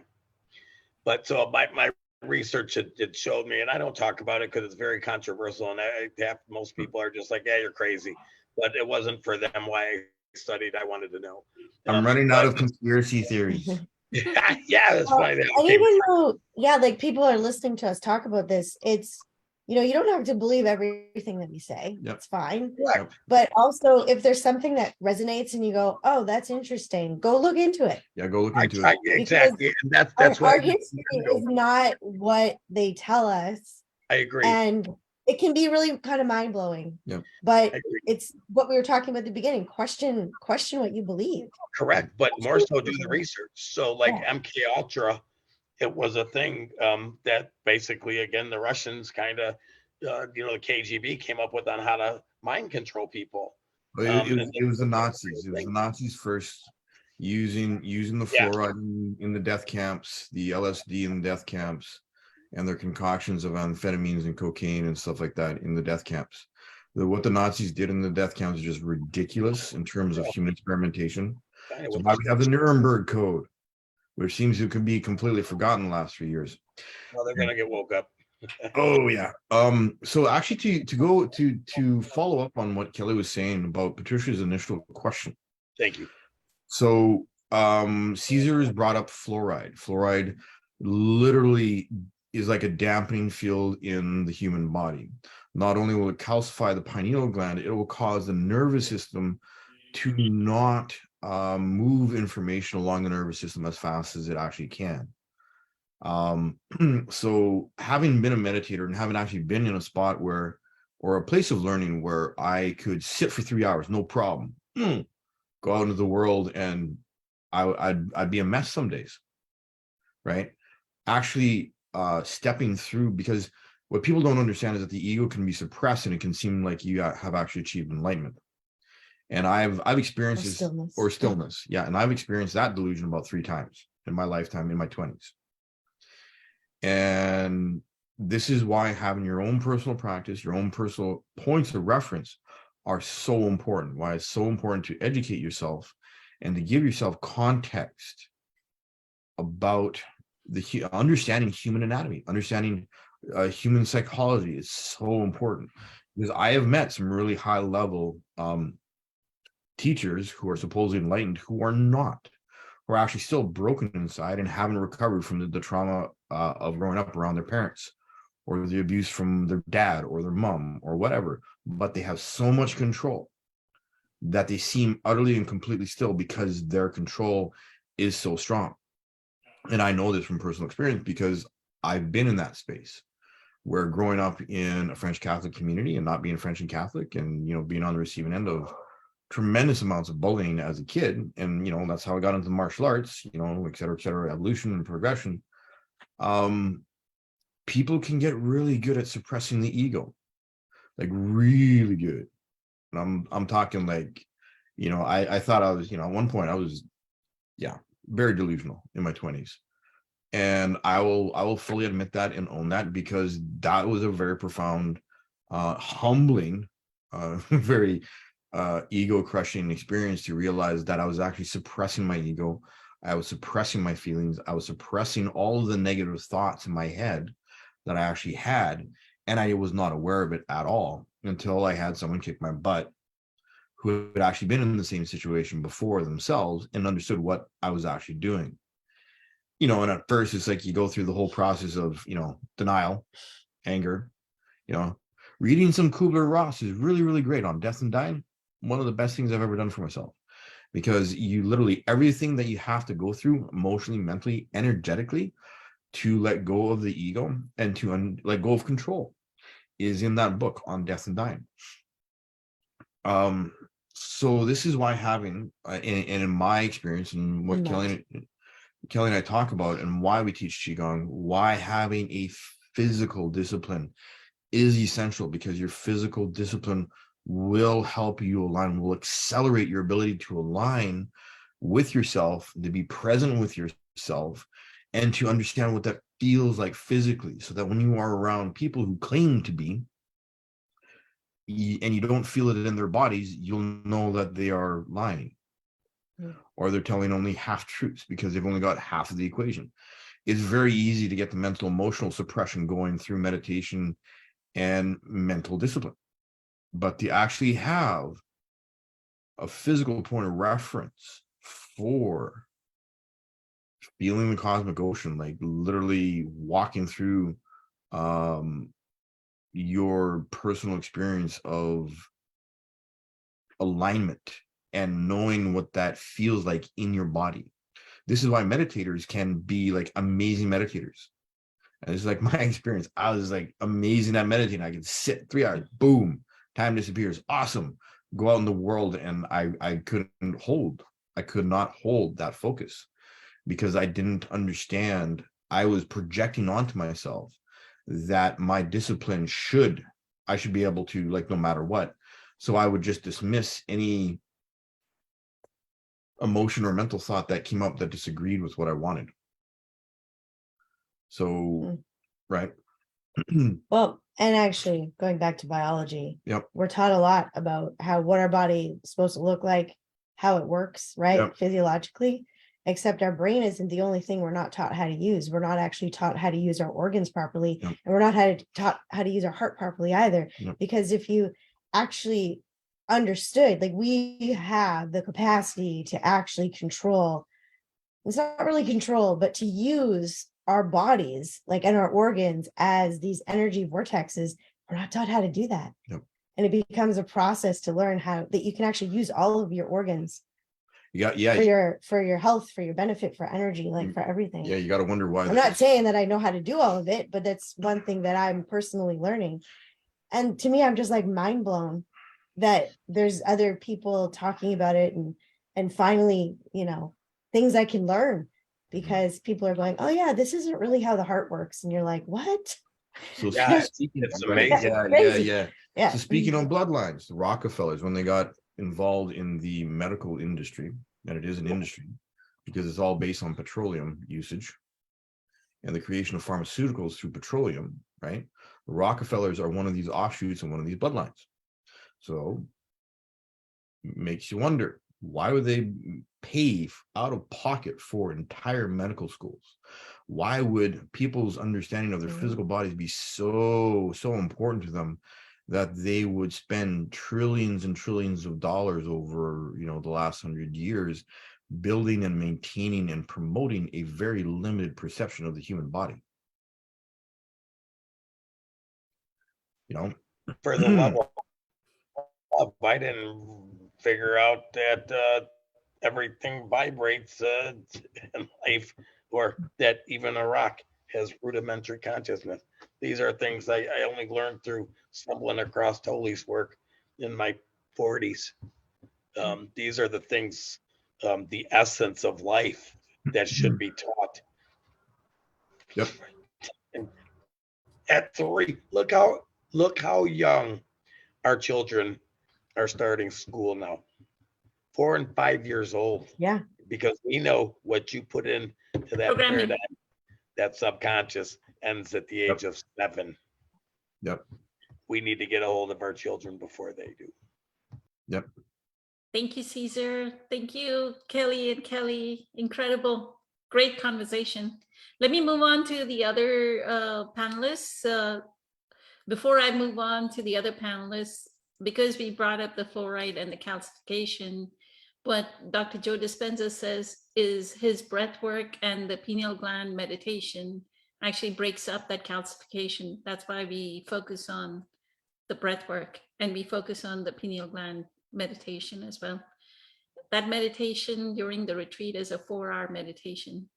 But so my research it showed me, and I don't talk about it because it's very controversial, and most people are just like, yeah, you're crazy. But it wasn't for them why I studied. I wanted to know. I'm running out of conspiracy theories. Yeah, that's Well, funny. and even though, like people are listening to us talk about this, it's, you don't have to believe everything that we say. Yep. It's fine. Correct. But also, if there's something that resonates and you go, oh, that's interesting, go look into it. Yeah, go look into it. Exactly. And that's what Our history is not what they tell us. I agree. And it can be really kind of mind blowing. Yep. But I agree. it's what we were talking about at the beginning. Question what you believe. Correct, but more so do the research. So like Yeah. MK Ultra, it was a thing that basically, again, the Russians kind of, the KGB came up with on how to mind control people. It was the Nazis. It was the Nazis first using the fluoride in the death camps, the LSD in the death camps, and their concoctions of amphetamines and cocaine and stuff like that in the death camps. What the Nazis did in the death camps is just ridiculous in terms of human experimentation. So why we have the Nuremberg Code, which seems to could be completely forgotten the last 3 years. Well, they're gonna get woke up. Oh yeah. So actually, to follow up on what Kelly was saying about Patricia's initial question. Thank you. So Caesar has brought up fluoride. Fluoride literally is like a dampening field in the human body. Not only will it calcify the pineal gland, it will cause the nervous system to not move information along the nervous system as fast as it actually can. So having been a meditator and having actually been in a spot where, or a place of learning where I could sit for 3 hours, no problem, go out into the world, and I'd be a mess some days, right? Actually stepping through, because what people don't understand is that the ego can be suppressed and it can seem like you have actually achieved enlightenment. And I've experienced this, stillness. or stillness, yeah, and I've experienced that delusion about 3 times in my lifetime, in my 20s. And this is why having your own personal practice, your own personal points of reference are so important. Why it's so important to educate yourself and to give yourself context about the understanding human anatomy, understanding human psychology is so important. Because I have met some really high level teachers who are supposedly enlightened who are not, who are actually still broken inside and haven't recovered from the trauma of growing up around their parents, or the abuse from their dad or their mom or whatever, but they have so much control that they seem utterly and completely still because their control is so strong. And I know this from personal experience because I've been in that space where, growing up in a French Catholic community and not being French and Catholic, and, you know, being on the receiving end of tremendous amounts of bullying as a kid, and, you know, that's how I got into martial arts, you know, et cetera, evolution and progression. People can get really good at suppressing the ego, like really good. And I'm talking like, you know, I thought I was, you know, at one point I was, yeah, very delusional in my 20s. And I will fully admit that and own that, because that was a very profound, humbling, very ego crushing experience to realize that I was actually suppressing my ego. I was suppressing my feelings. I was suppressing all of the negative thoughts in my head that I actually had. And I was not aware of it at all until I had someone kick my butt who had actually been in the same situation before themselves and understood what I was actually doing. You know, and at first it's like you go through the whole process of, you know, denial, anger, you know. Reading some Kubler-Ross is really, really great on death and dying. One of the best things I've ever done for myself, because you literally, everything that you have to go through emotionally, mentally, energetically to let go of the ego and to let go of control is in that book on death and dying. So this is why having, and in my experience and what Kelly and I talk about, and why we teach Qigong, why having a physical discipline is essential, because your physical discipline will help you align, will accelerate your ability to align with yourself, to be present with yourself, and to understand what that feels like physically, so that when you are around people who claim to be, and you don't feel it in their bodies, you'll know that they are lying. Or they're telling only half truths because they've only got half of the equation. It's very easy to get the mental emotional suppression going through meditation and mental discipline. But to actually have a physical point of reference for feeling the cosmic ocean, like literally walking through your personal experience of alignment and knowing what that feels like in your body. This is why meditators can be like amazing meditators. And it's like my experience. I was like amazing at meditating. I could sit 3 hours, boom, time disappears. Awesome. Go out in the world, and I could not hold that focus, because I didn't understand. I was projecting onto myself that my discipline I should be able to, like, no matter what. So I would just dismiss any emotion or mental thought that came up that disagreed with what I wanted. So, right. Well, and actually going back to biology, Yep. we're taught a lot about what our body is supposed to look like, how it works, right? Yep. Physiologically, except our brain isn't the only thing we're not taught how to use. We're not actually taught how to use our organs properly. Yep. And we're not taught how to use our heart properly either. Yep. Because if you actually understood, like, we have the capacity to actually control it's not really control, but to use our bodies, like, and our organs as these energy vortexes. We're not taught how to do that. Yep. And it becomes a process to learn how that you can actually use all of your organs Yeah. for your health, for your benefit, for energy, like for everything. Yeah, you got to wonder why. I'm not saying that I know how to do all of it, but that's one thing that I'm personally learning. And to me, I'm just like mind blown that there's other people talking about it, and finally, things I can learn, because people are going, oh yeah, this isn't really how the heart works. And you're like, what? So Yeah, speaking, it's right, amazing. yeah. Yeah. So speaking on bloodlines, the Rockefellers, when they got involved in the medical industry, and it is an industry because it's all based on petroleum usage and the creation of pharmaceuticals through petroleum, right? The Rockefellers are one of these offshoots and one of these bloodlines. So makes you wonder, why would they pay out of pocket for entire medical schools? Why would people's understanding of their physical bodies be so important to them that they would spend trillions and trillions of dollars over, the last 100 years building and maintaining and promoting a very limited perception of the human body? For the level of, I didn't figure out that everything vibrates in life, or that even a rock has rudimentary consciousness. These are things I only learned through stumbling across Tolly's work in my 40s. These are the things, the essence of life that should be taught. Yep. And at 3, look how young our children are starting school now. 4 and 5 years old. Yeah. Because we know what you put into that Programming. paradigm, that subconscious ends at the age of 7. Yep. We need to get a hold of our children before they do. Yep. Thank you, Caesar. Thank you, Kelly and Kelly. Incredible. Great conversation. Let me move on to the other panelists. Before I move on to the other panelists, because we brought up the fluoride and the calcification, what Dr. Joe Dispenza says is his breath work and the pineal gland meditation actually breaks up that calcification. That's why we focus on the breath work and we focus on the pineal gland meditation as well. That meditation during the retreat is a 4-hour meditation.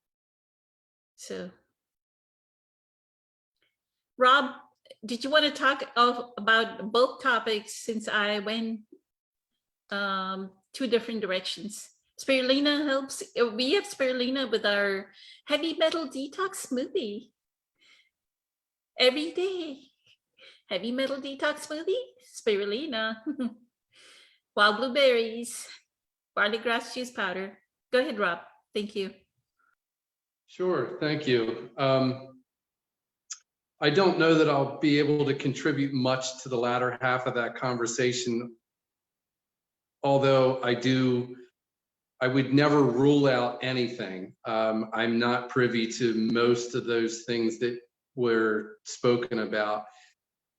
So, Rob, did you want to talk about both topics, since I went 2 different directions? Spirulina helps. We have spirulina with our heavy metal detox smoothie every day. Heavy metal detox smoothie, spirulina, wild blueberries, barley grass juice powder. Go ahead, Rob. Thank you. Sure, thank you. I don't know that I'll be able to contribute much to the latter half of that conversation, although I would never rule out anything. I'm not privy to most of those things that were spoken about,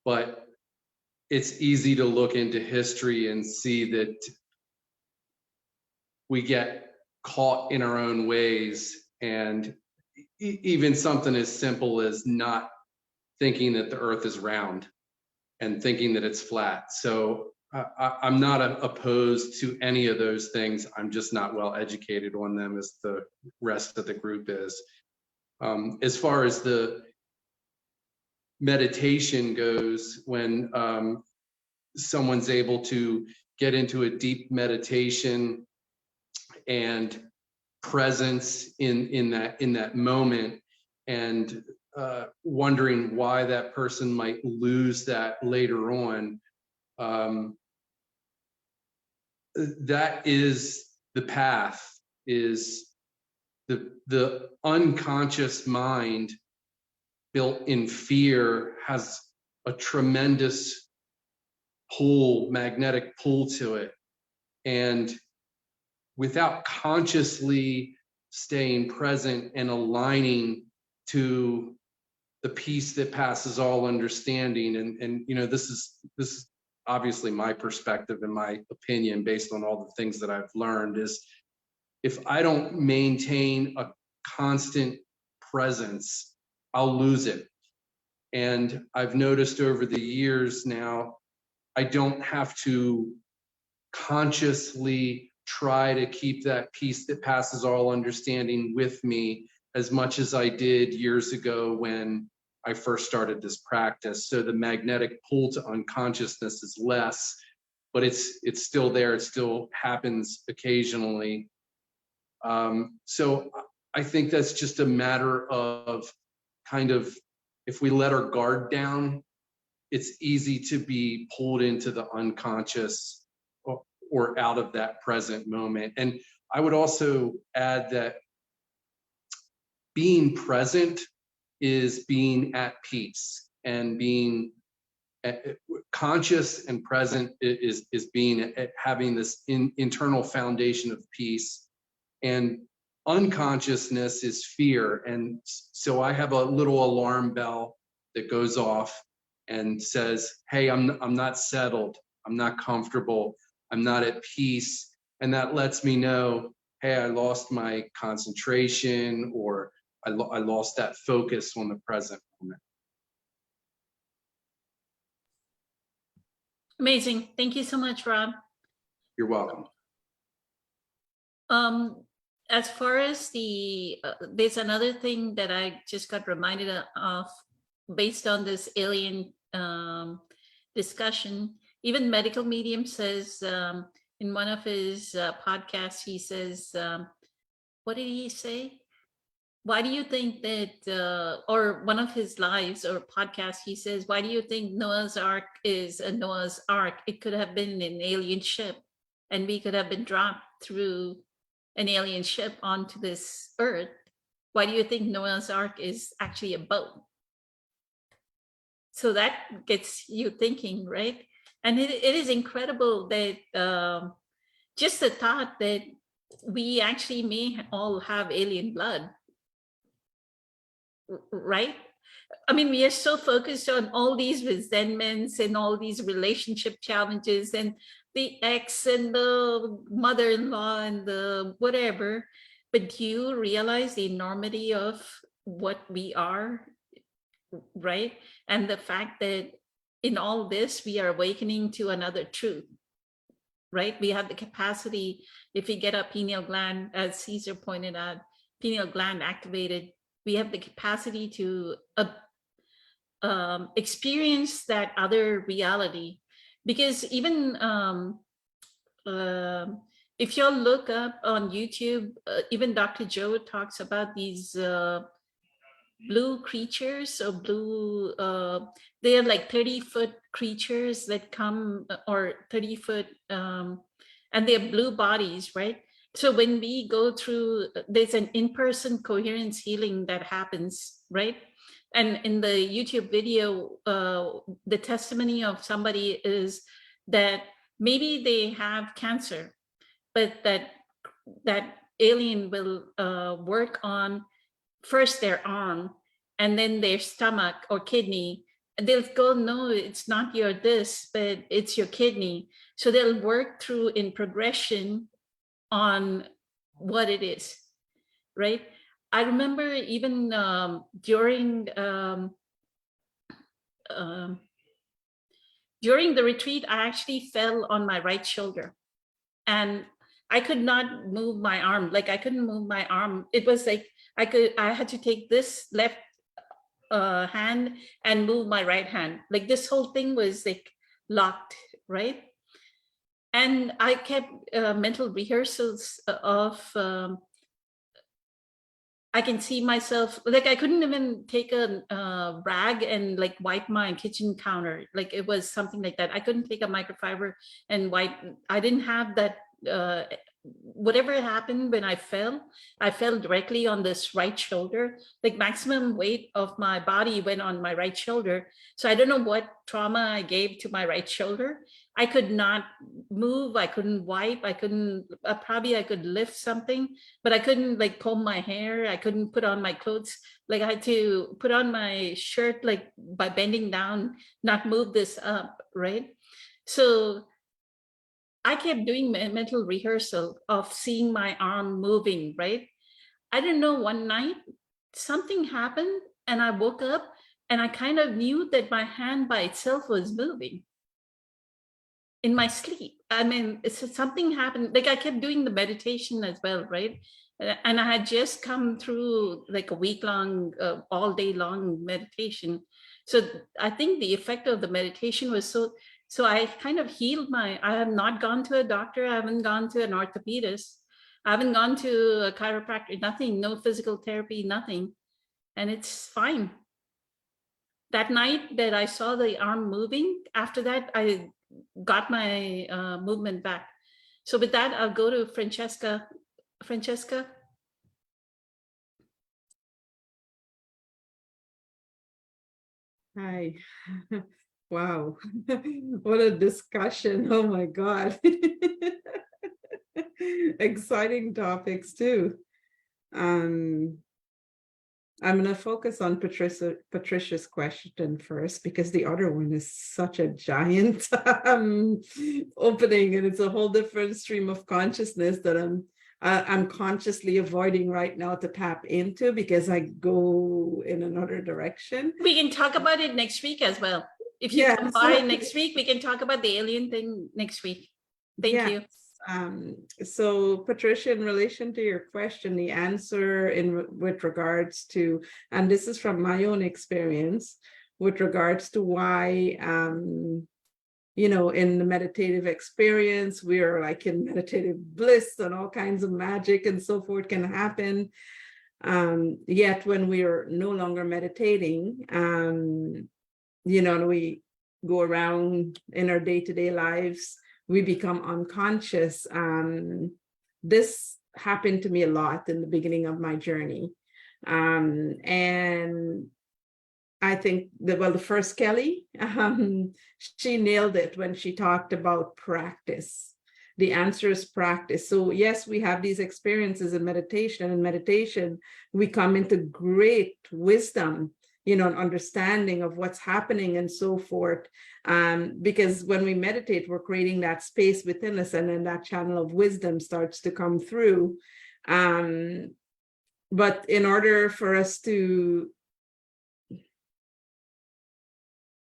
but it's easy to look into history and see that we get caught in our own ways, and even something as simple as not thinking that the earth is round and thinking that it's flat. So I'm not opposed to any of those things. I'm just not well educated on them as the rest of the group is. As far as the meditation goes, when someone's able to get into a deep meditation and presence in that moment, and wondering why that person might lose that later on, that is the path. Is the unconscious mind built in fear has a tremendous pull, magnetic pull to it, and without consciously staying present and aligning to the peace that passes all understanding, and this is obviously my perspective and my opinion based on all the things that I've learned, is if I don't maintain a constant presence, I'll lose it. And I've noticed over the years now, I don't have to consciously try to keep that peace that passes all understanding with me as much as I did years ago when I first started this practice. So the magnetic pull to unconsciousness is less, but it's still there. It still happens occasionally. So I think that's just a matter of kind of, if we let our guard down, it's easy to be pulled into the unconscious or out of that present moment. And I would also add that being present is being at peace, and being conscious and present is being having this internal foundation of peace. And unconsciousness is fear. And so I have a little alarm bell that goes off and says, hey, I'm not settled, I'm not comfortable, I'm not at peace. And that lets me know, hey, I lost my concentration, or I lost that focus on the present moment. Amazing. Thank you so much, Rob. You're welcome. As far as the, there's another thing that I just got reminded of based on this alien discussion. Even Medical Medium says in one of his podcasts, he says, what did he say? Why do you think that, or one of his lives or podcasts, he says, why do you think Noah's Ark is a Noah's Ark? It could have been an alien ship, and we could have been dropped through an alien ship onto this earth. Why do you think Noah's Ark is actually a boat? So that gets you thinking, right? And it is incredible that just the thought that we actually may all have alien blood, right? I mean, we are so focused on all these resentments and all these relationship challenges and the ex and the mother-in-law and the whatever, but do you realize the enormity of what we are, right? And the fact that in all this, we are awakening to another truth, right? We have the capacity, if we get a pineal gland, as Caesar pointed out, pineal gland activated, we have the capacity to experience that other reality. Because even if you'll look up on YouTube, even Dr. Joe talks about these blue creatures, or blue, they are like 30-foot creatures that come, or 30-foot, and they have blue bodies, right? So when we go through, there's an in-person coherence healing that happens, right? And in the YouTube video, the testimony of somebody is that maybe they have cancer, but that alien will work on first their arm and then their stomach or kidney. And they'll go, no, it's not your this, but it's your kidney. So they'll work through in progression on what it is, right? I remember even during the retreat, I actually fell on my right shoulder, and I could not move my arm. Like I couldn't move my arm. It was like I had to take this left hand and move my right hand. Like this whole thing was like locked, right? And I kept mental rehearsals of, I can see myself, like I couldn't even take a rag and like wipe my kitchen counter. Like it was something like that. I couldn't take a microfiber and wipe. I didn't have that, whatever happened when I fell directly on this right shoulder. Like maximum weight of my body went on my right shoulder. So I don't know what trauma I gave to my right shoulder. I could not move, I couldn't wipe, I couldn't, probably I could lift something, but I couldn't like comb my hair, I couldn't put on my clothes. Like I had to put on my shirt like by bending down, not move this up, right? So I kept doing mental rehearsal of seeing my arm moving, right? I don't know, one night something happened and I woke up and I kind of knew that my hand by itself was moving in my sleep. I mean, something happened. Like I kept doing the meditation as well, right? And I had just come through like a week long, all day long meditation. So I think the effect of the meditation was so I kind of healed I have not gone to a doctor. I haven't gone to an orthopedist. I haven't gone to a chiropractor, nothing, no physical therapy, nothing. And it's fine. That night that I saw the arm moving, after that, I got my movement back. So with that, I'll go to Francesca. Francesca? Hi. Wow. What a discussion. Oh my God. Exciting topics too. I'm going to focus on Patricia's question first, because the other one is such a giant opening, and it's a whole different stream of consciousness that I'm consciously avoiding right now to tap into, because I go in another direction. We can talk about it next week as well. If you come by next week, we can talk about the alien thing next week. Thank you. So Patricia, in relation to your question, the answer with regards to, and this is from my own experience, with regards to why, you know, in the meditative experience, we are like in meditative bliss and all kinds of magic and so forth can happen. Yet when we are no longer meditating, you know, we go around in our day-to-day lives, we become unconscious. This happened to me a lot in the beginning of my journey. And I think that, well, the first Kelly, she nailed it when she talked about practice. The answer is practice. So yes, we have these experiences in meditation. In meditation, we come into great wisdom, you know, an understanding of what's happening and so forth. Because when we meditate, we're creating that space within us, and then that channel of wisdom starts to come through. But in order for us to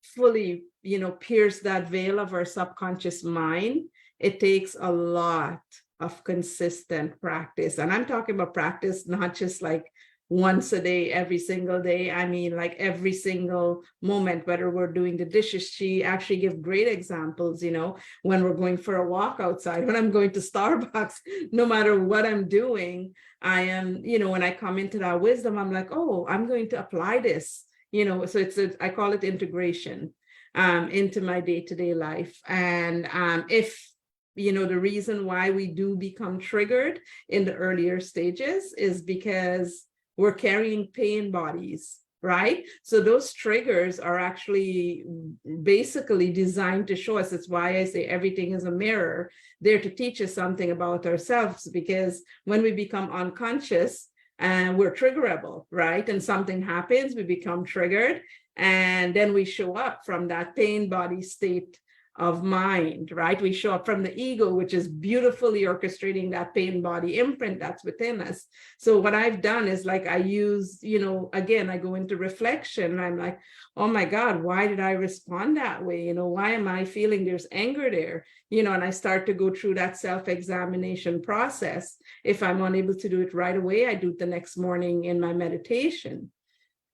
fully, you know, pierce that veil of our subconscious mind, it takes a lot of consistent practice. And I'm talking about practice, not just like once a day, every single day. I mean, like every single moment, whether we're doing the dishes. She actually gave great examples, you know, when we're going for a walk outside, when I'm going to Starbucks, no matter what I'm doing, I am, you know, when I come into that wisdom, I'm like, oh, I'm going to apply this, you know, so I call it integration into my day-to-day life. And if, you know, the reason why we do become triggered in the earlier stages is because we're carrying pain bodies, right? So those triggers are actually basically designed to show us. It's why I say everything is a mirror, there to teach us something about ourselves, because when we become unconscious and we're triggerable, right? And something happens, we become triggered, and then we show up from that pain body state of mind, right? We show up from the ego, which is beautifully orchestrating that pain body imprint that's within us. So what I've done is like I use, you know, again, I go into reflection. I'm like, oh my God, why did I respond that way? You know, why am I feeling there's anger there? You know, and I start to go through that self-examination process. If I'm unable to do it right away, I do it the next morning in my meditation.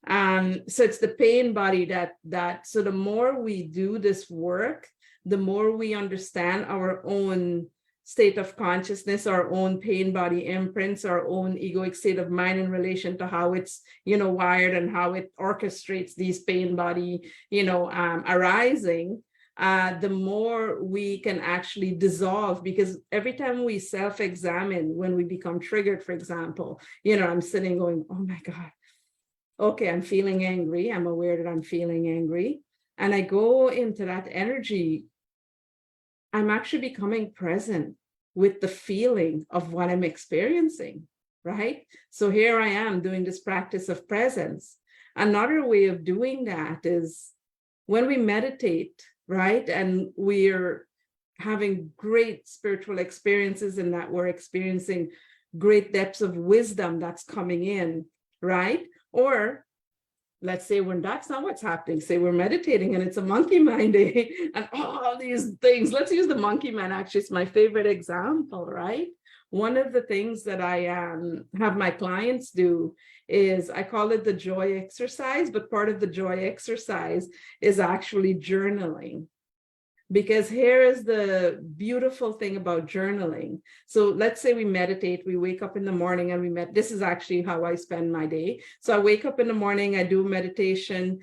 So it's the pain body that so the more we do this work, the more we understand our own state of consciousness, our own pain body imprints, our own egoic state of mind in relation to how it's, you know, wired and how it orchestrates these pain body, you know, arising, the more we can actually dissolve. Because every time we self-examine, when we become triggered, for example, you know, I'm sitting going, oh my God, okay, I'm feeling angry. I'm aware that I'm feeling angry. And I go into that energy. I'm actually becoming present with the feeling of what I'm experiencing, right? So here I am doing this practice of presence. Another way of doing that is when we meditate, right? And we're having great spiritual experiences and that we're experiencing great depths of wisdom that's coming in, right? Or let's say when that's not what's happening, say we're meditating and it's a monkey mind day and all these things. Let's use the monkey mind, actually, it's my favorite example, right? One of the things that I have my clients do is I call it the joy exercise, but part of the joy exercise is actually journaling. Because here is the beautiful thing about journaling. So let's say we meditate, we wake up in the morning and this is actually how I spend my day. So I wake up in the morning, I do meditation,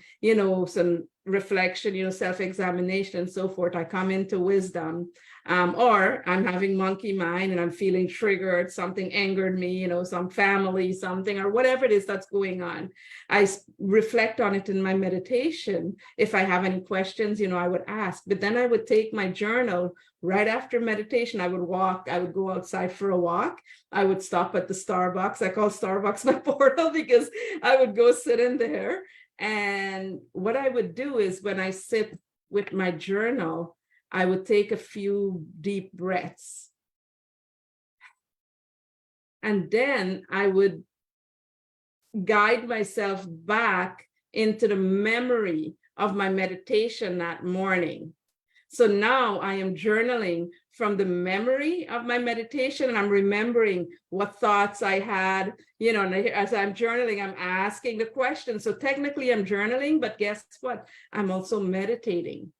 some reflection, self-examination and so forth. I come into wisdom. Or I'm having monkey mind and I'm feeling triggered, something angered me, some family, something, or whatever it is that's going on. I reflect on it in my meditation. If I have any questions, I would ask, but then I would take my journal right after meditation. I would go outside for a walk. I would stop at the Starbucks. I call Starbucks my portal because I would go sit in there. And what I would do is when I sit with my journal, I would take a few deep breaths. And then I would guide myself back into the memory of my meditation that morning. So now I am journaling from the memory of my meditation and I'm remembering what thoughts I had, and as I'm journaling, I'm asking the question. So technically I'm journaling, but guess what? I'm also meditating.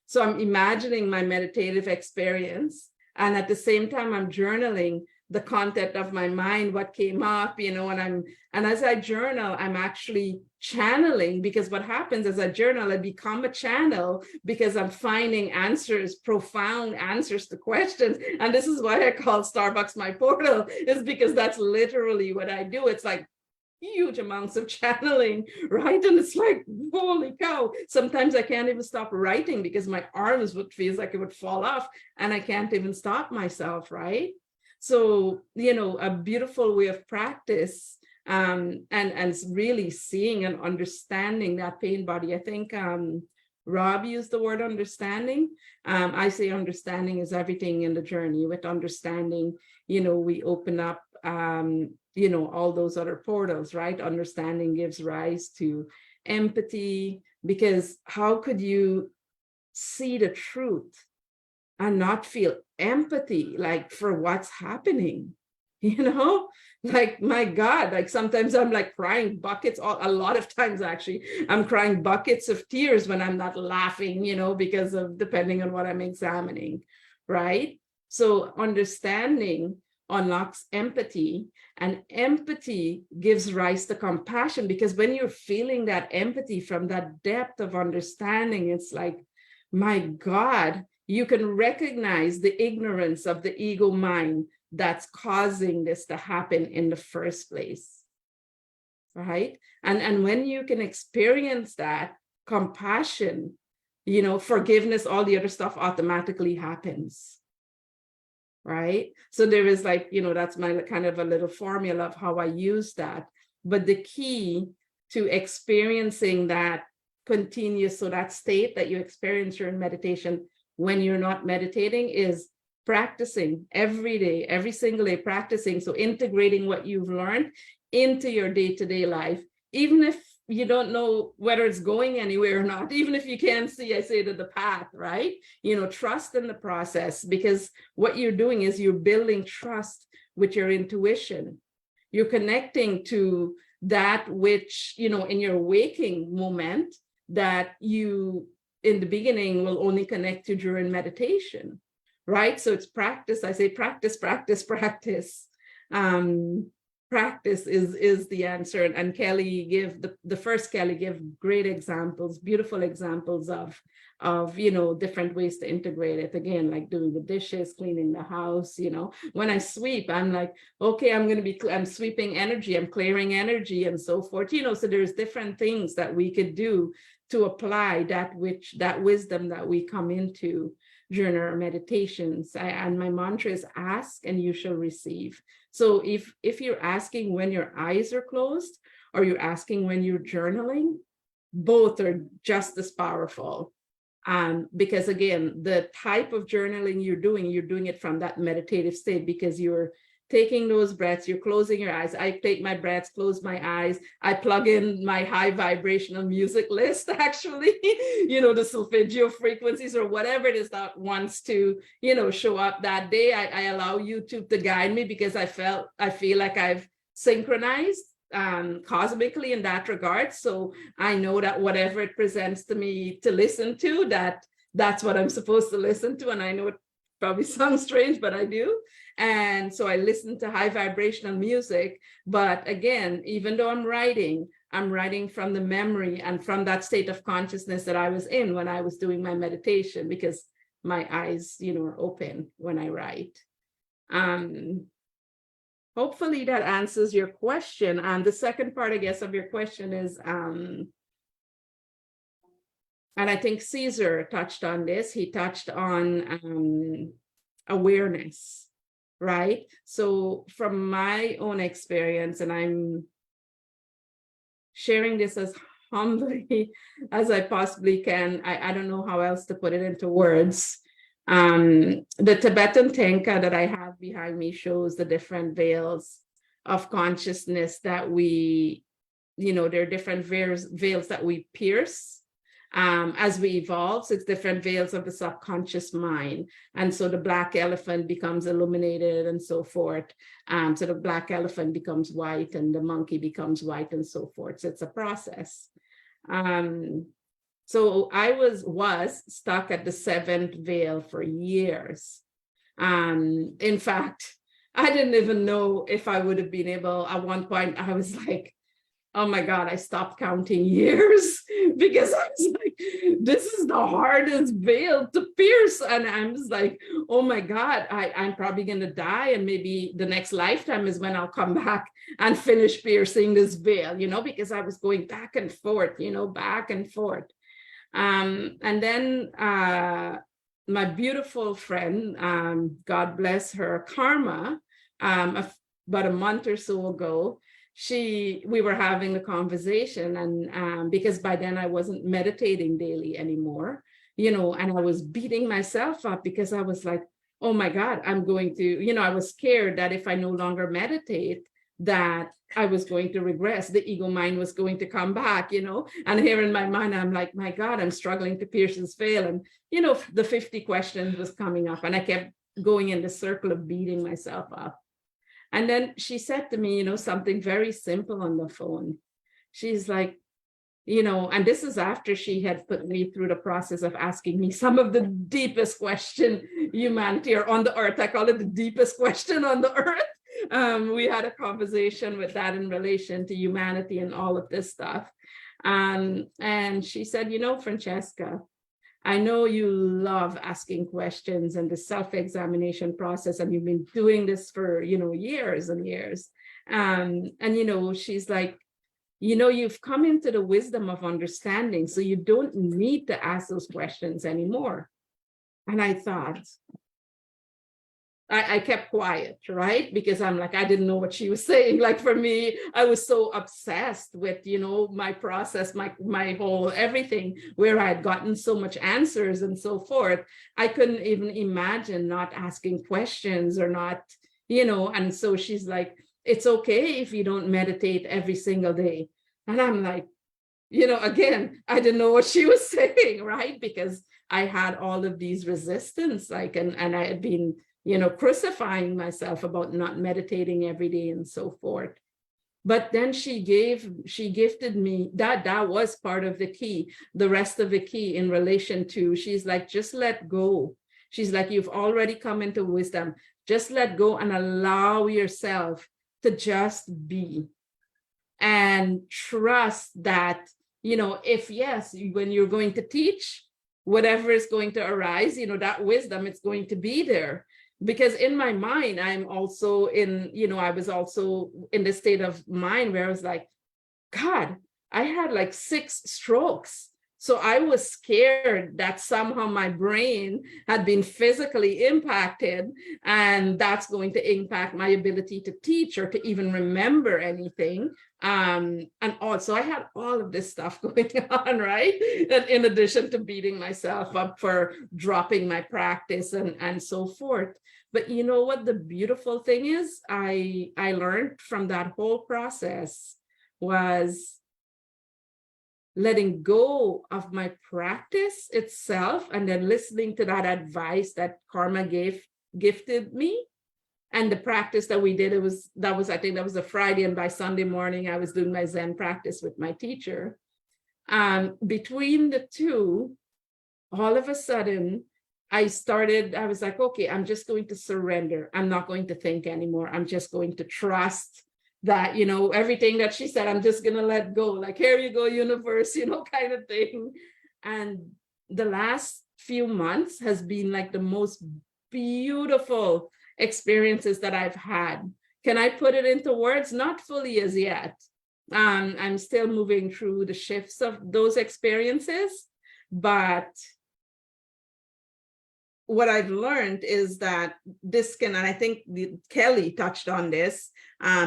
So I'm imagining my meditative experience. And at the same time, I'm journaling the content of my mind, what came up, and as I journal, I'm actually channeling, because what happens as I journal, I become a channel because I'm finding answers, profound answers to questions. And this is why I call Starbucks my portal, is because that's literally what I do. It's like huge amounts of channeling, right? And it's like, holy cow. Sometimes I can't even stop writing because my arms feels like it would fall off and I can't even stop myself, right? So, a beautiful way of practice and really seeing and understanding that pain body. I think Rob used the word understanding. I say understanding is everything in the journey. With understanding, we open up all those other portals, right? Understanding gives rise to empathy, because how could you see the truth and not feel empathy, like for what's happening, like, my God, like sometimes I'm like crying buckets, a lot of times actually, I'm crying buckets of tears when I'm not laughing, because of depending on what I'm examining, right? So understanding unlocks empathy, and empathy gives rise to compassion, because when you're feeling that empathy from that depth of understanding, it's like, my God, you can recognize the ignorance of the ego mind that's causing this to happen in the first place, right? And when you can experience that compassion, forgiveness, all the other stuff automatically happens, right? So there is like, that's my kind of a little formula of how I use that. But the key to experiencing that continuous, so that state that you experience during meditation when you're not meditating, is practicing every day, every single day, practicing. So integrating what you've learned into your day-to-day life, even if you don't know whether it's going anywhere or not, even if you can't see, I say, the path, right? Trust in the process, because what you're doing is you're building trust with your intuition. You're connecting to that which, in your waking moment, that you in the beginning will only connect to during meditation, right? So it's practice. I say practice, practice, practice. Practice is the answer. And Kelly the first Kelly give great examples, beautiful examples of different ways to integrate it. Again, like doing the dishes, cleaning the house. When I sweep, I'm like, okay, I'm sweeping energy, I'm clearing energy, and so forth. So there's different things that we could do to apply that wisdom that we come into during our meditations. And my mantra is ask and you shall receive. So if you're asking when your eyes are closed, or you're asking when you're journaling, both are just as powerful. Because again, the type of journaling you're doing it from that meditative state, because you're taking those breaths, you're closing your eyes. I take my breaths, close my eyes. I plug in my high vibrational music list, actually, the solfeggio frequencies or whatever it is that wants to, show up that day. I allow YouTube to guide me because I feel like I've synchronized cosmically in that regard. So I know that whatever it presents to me to listen to, that's what I'm supposed to listen to. And I know it probably sounds strange, but I do. And so I listen to high vibrational music. But again, even though I'm writing from the memory and from that state of consciousness that I was in when I was doing my meditation, because my eyes, are open when I write. Hopefully that answers your question. And the second part, I guess, of your question is, and I think Caesar touched on this. He touched on awareness, right? So from my own experience, and I'm sharing this as humbly as I possibly can, I don't know how else to put it into words. The Tibetan Tenka that I have behind me shows the different veils of consciousness that we, there are different veils that we pierce as we evolve. So it's different veils of the subconscious mind. And so the black elephant becomes illuminated and so forth. So the black elephant becomes white and the monkey becomes white and so forth. So it's a process. So I was stuck at the seventh veil for years. In fact, I didn't even know if I would have been able. At one point, I was like, oh my God, I stopped counting years because I was like, this is the hardest veil to pierce. And I'm just like, oh my God, I'm probably going to die. And maybe the next lifetime is when I'll come back and finish piercing this veil, because I was going back and forth, back and forth. And then my beautiful friend, God bless her, Karma, about a month or so ago, we were having a conversation, and because by then I wasn't meditating daily anymore, and I was beating myself up because I was like, oh my God, I'm going to, I was scared that if I no longer meditate, that I was going to regress, the ego mind was going to come back, and here in my mind, I'm like, my God, I'm struggling to pierce this veil. And, the 50 questions was coming up and I kept going in the circle of beating myself up. And then she said to me, something very simple on the phone. She's like, and this is after she had put me through the process of asking me some of the deepest question humanity or on the earth. I call it the deepest question on the earth. We had a conversation with that in relation to humanity and all of this stuff. And she said, Francesca, I know you love asking questions and the self-examination process, and you've been doing this for, years and years. And, she's like, you've come into the wisdom of understanding, so you don't need to ask those questions anymore. And I thought, I kept quiet, right? Because I'm like, I didn't know what she was saying. Like for me, I was so obsessed with, my process, my whole everything, where I had gotten so much answers and so forth. I couldn't even imagine not asking questions or not, and so she's like, it's okay if you don't meditate every single day. And I'm like, again, I didn't know what she was saying, right? Because I had all of these resistance, and I had been, crucifying myself about not meditating every day and so forth. But then she gifted me, that was part of the key, the rest of the key in relation to, she's like, just let go. She's like, you've already come into wisdom. Just let go and allow yourself to just be. And trust that, if yes, when you're going to teach, whatever is going to arise, that wisdom, it's going to be there. Because in my mind, I'm also in, I was also in the state of mind where I was like, God, I had like 6 strokes, So I was scared that somehow my brain had been physically impacted, and that's going to impact my ability to teach or to even remember anything. And also I had all of this stuff going on, right? And in addition to beating myself up for dropping my practice and so forth. But you know what the beautiful thing is? I learned from that whole process was letting go of my practice itself and then listening to that advice that karma gifted me. And the practice that we did, I think that was a Friday, and by Sunday morning I was doing my Zen practice with my teacher. Between the two, all of a sudden I was like, okay, I'm just going to surrender. I'm not going to think anymore. I'm just going to trust that, everything that she said, I'm just going to let go. Like, here you go, universe, kind of thing. And the last few months has been like the most beautiful experiences that I've had. Can I put it into words? Not fully as yet. I'm still moving through the shifts of those experiences, but what I've learned is that this and I think Kelly touched on this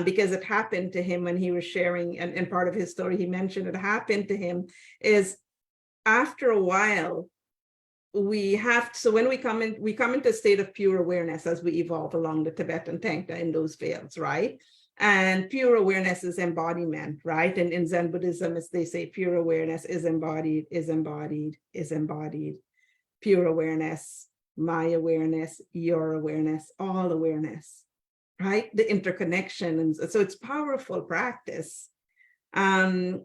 because it happened to him when he was sharing, and part of his story, he mentioned it happened to him, is after a while, when we come into a state of pure awareness as we evolve along the Tibetan Tengta in those fields, right? And pure awareness is embodiment, right? And in Zen Buddhism, as they say, pure awareness is embodied, is embodied, is embodied. Pure awareness, my awareness, your awareness, all awareness, right? The interconnection. And so it's powerful practice. And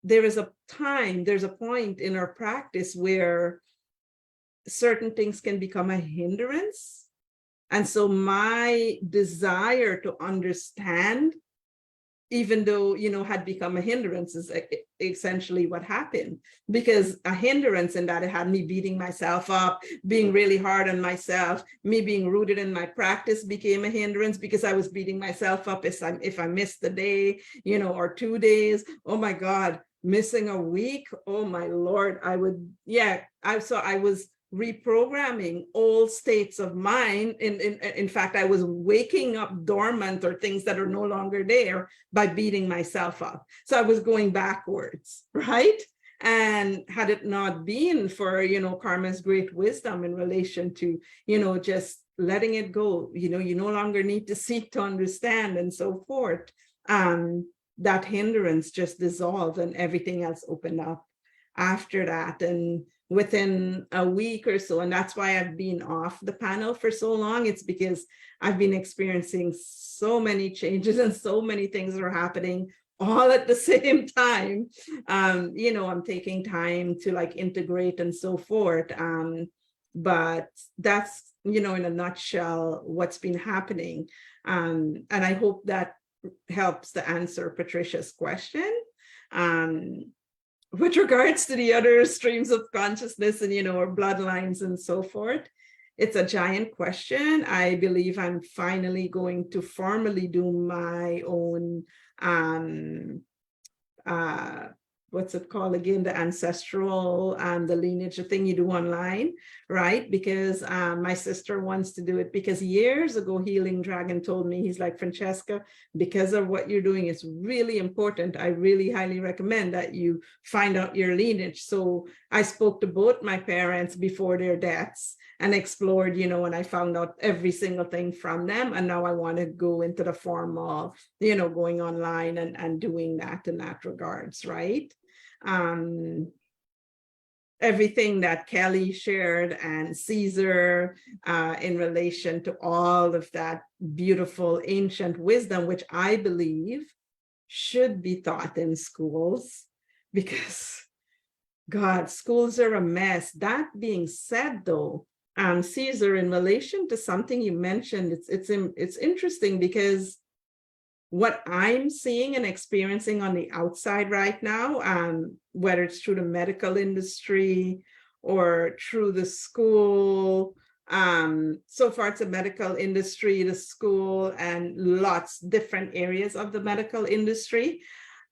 there's a point in our practice where certain things can become a hindrance. And so my desire to understand, even though, had become a hindrance, is essentially what happened. Because a hindrance in that it had me beating myself up, being really hard on myself, me being rooted in my practice became a hindrance because I was beating myself up if I missed the day, or 2 days. Oh my God, missing a week. Oh my Lord, I was reprogramming old states of mind. In fact, I was waking up dormant or things that are no longer there by beating myself up. So I was going backwards, right? And had it not been for, karma's great wisdom in relation to, just letting it go, you no longer need to seek to understand and so forth. That hindrance just dissolved and everything else opened up after that. And within a week or so, and that's why I've been off the panel for so long, it's because I've been experiencing so many changes and so many things are happening all at the same time. I'm taking time to integrate and so forth. But that's, in a nutshell, what's been happening. And I hope that helps to answer Patricia's question. With regards to the other streams of consciousness and, our bloodlines and so forth, it's a giant question. I believe I'm finally going to formally do my own, what's it called again? The ancestral and the lineage, the thing you do online, right? Because my sister wants to do it because years ago, Healing Dragon told me, he's like, Francesca, because of what you're doing, it's really important. I really highly recommend that you find out your lineage. So I spoke to both my parents before their deaths and explored, and I found out every single thing from them. And now I want to go into the formal, going online and doing that in that regards, right? Everything that Kelly shared and Caesar in relation to all of that beautiful ancient wisdom, which I believe should be taught in schools, because God, schools are a mess. That being said, though, Caesar, in relation to something you mentioned, it's interesting because what I'm seeing and experiencing on the outside right now, whether it's through the medical industry or through the school, so far it's the medical industry, the school, and lots different areas of the medical industry.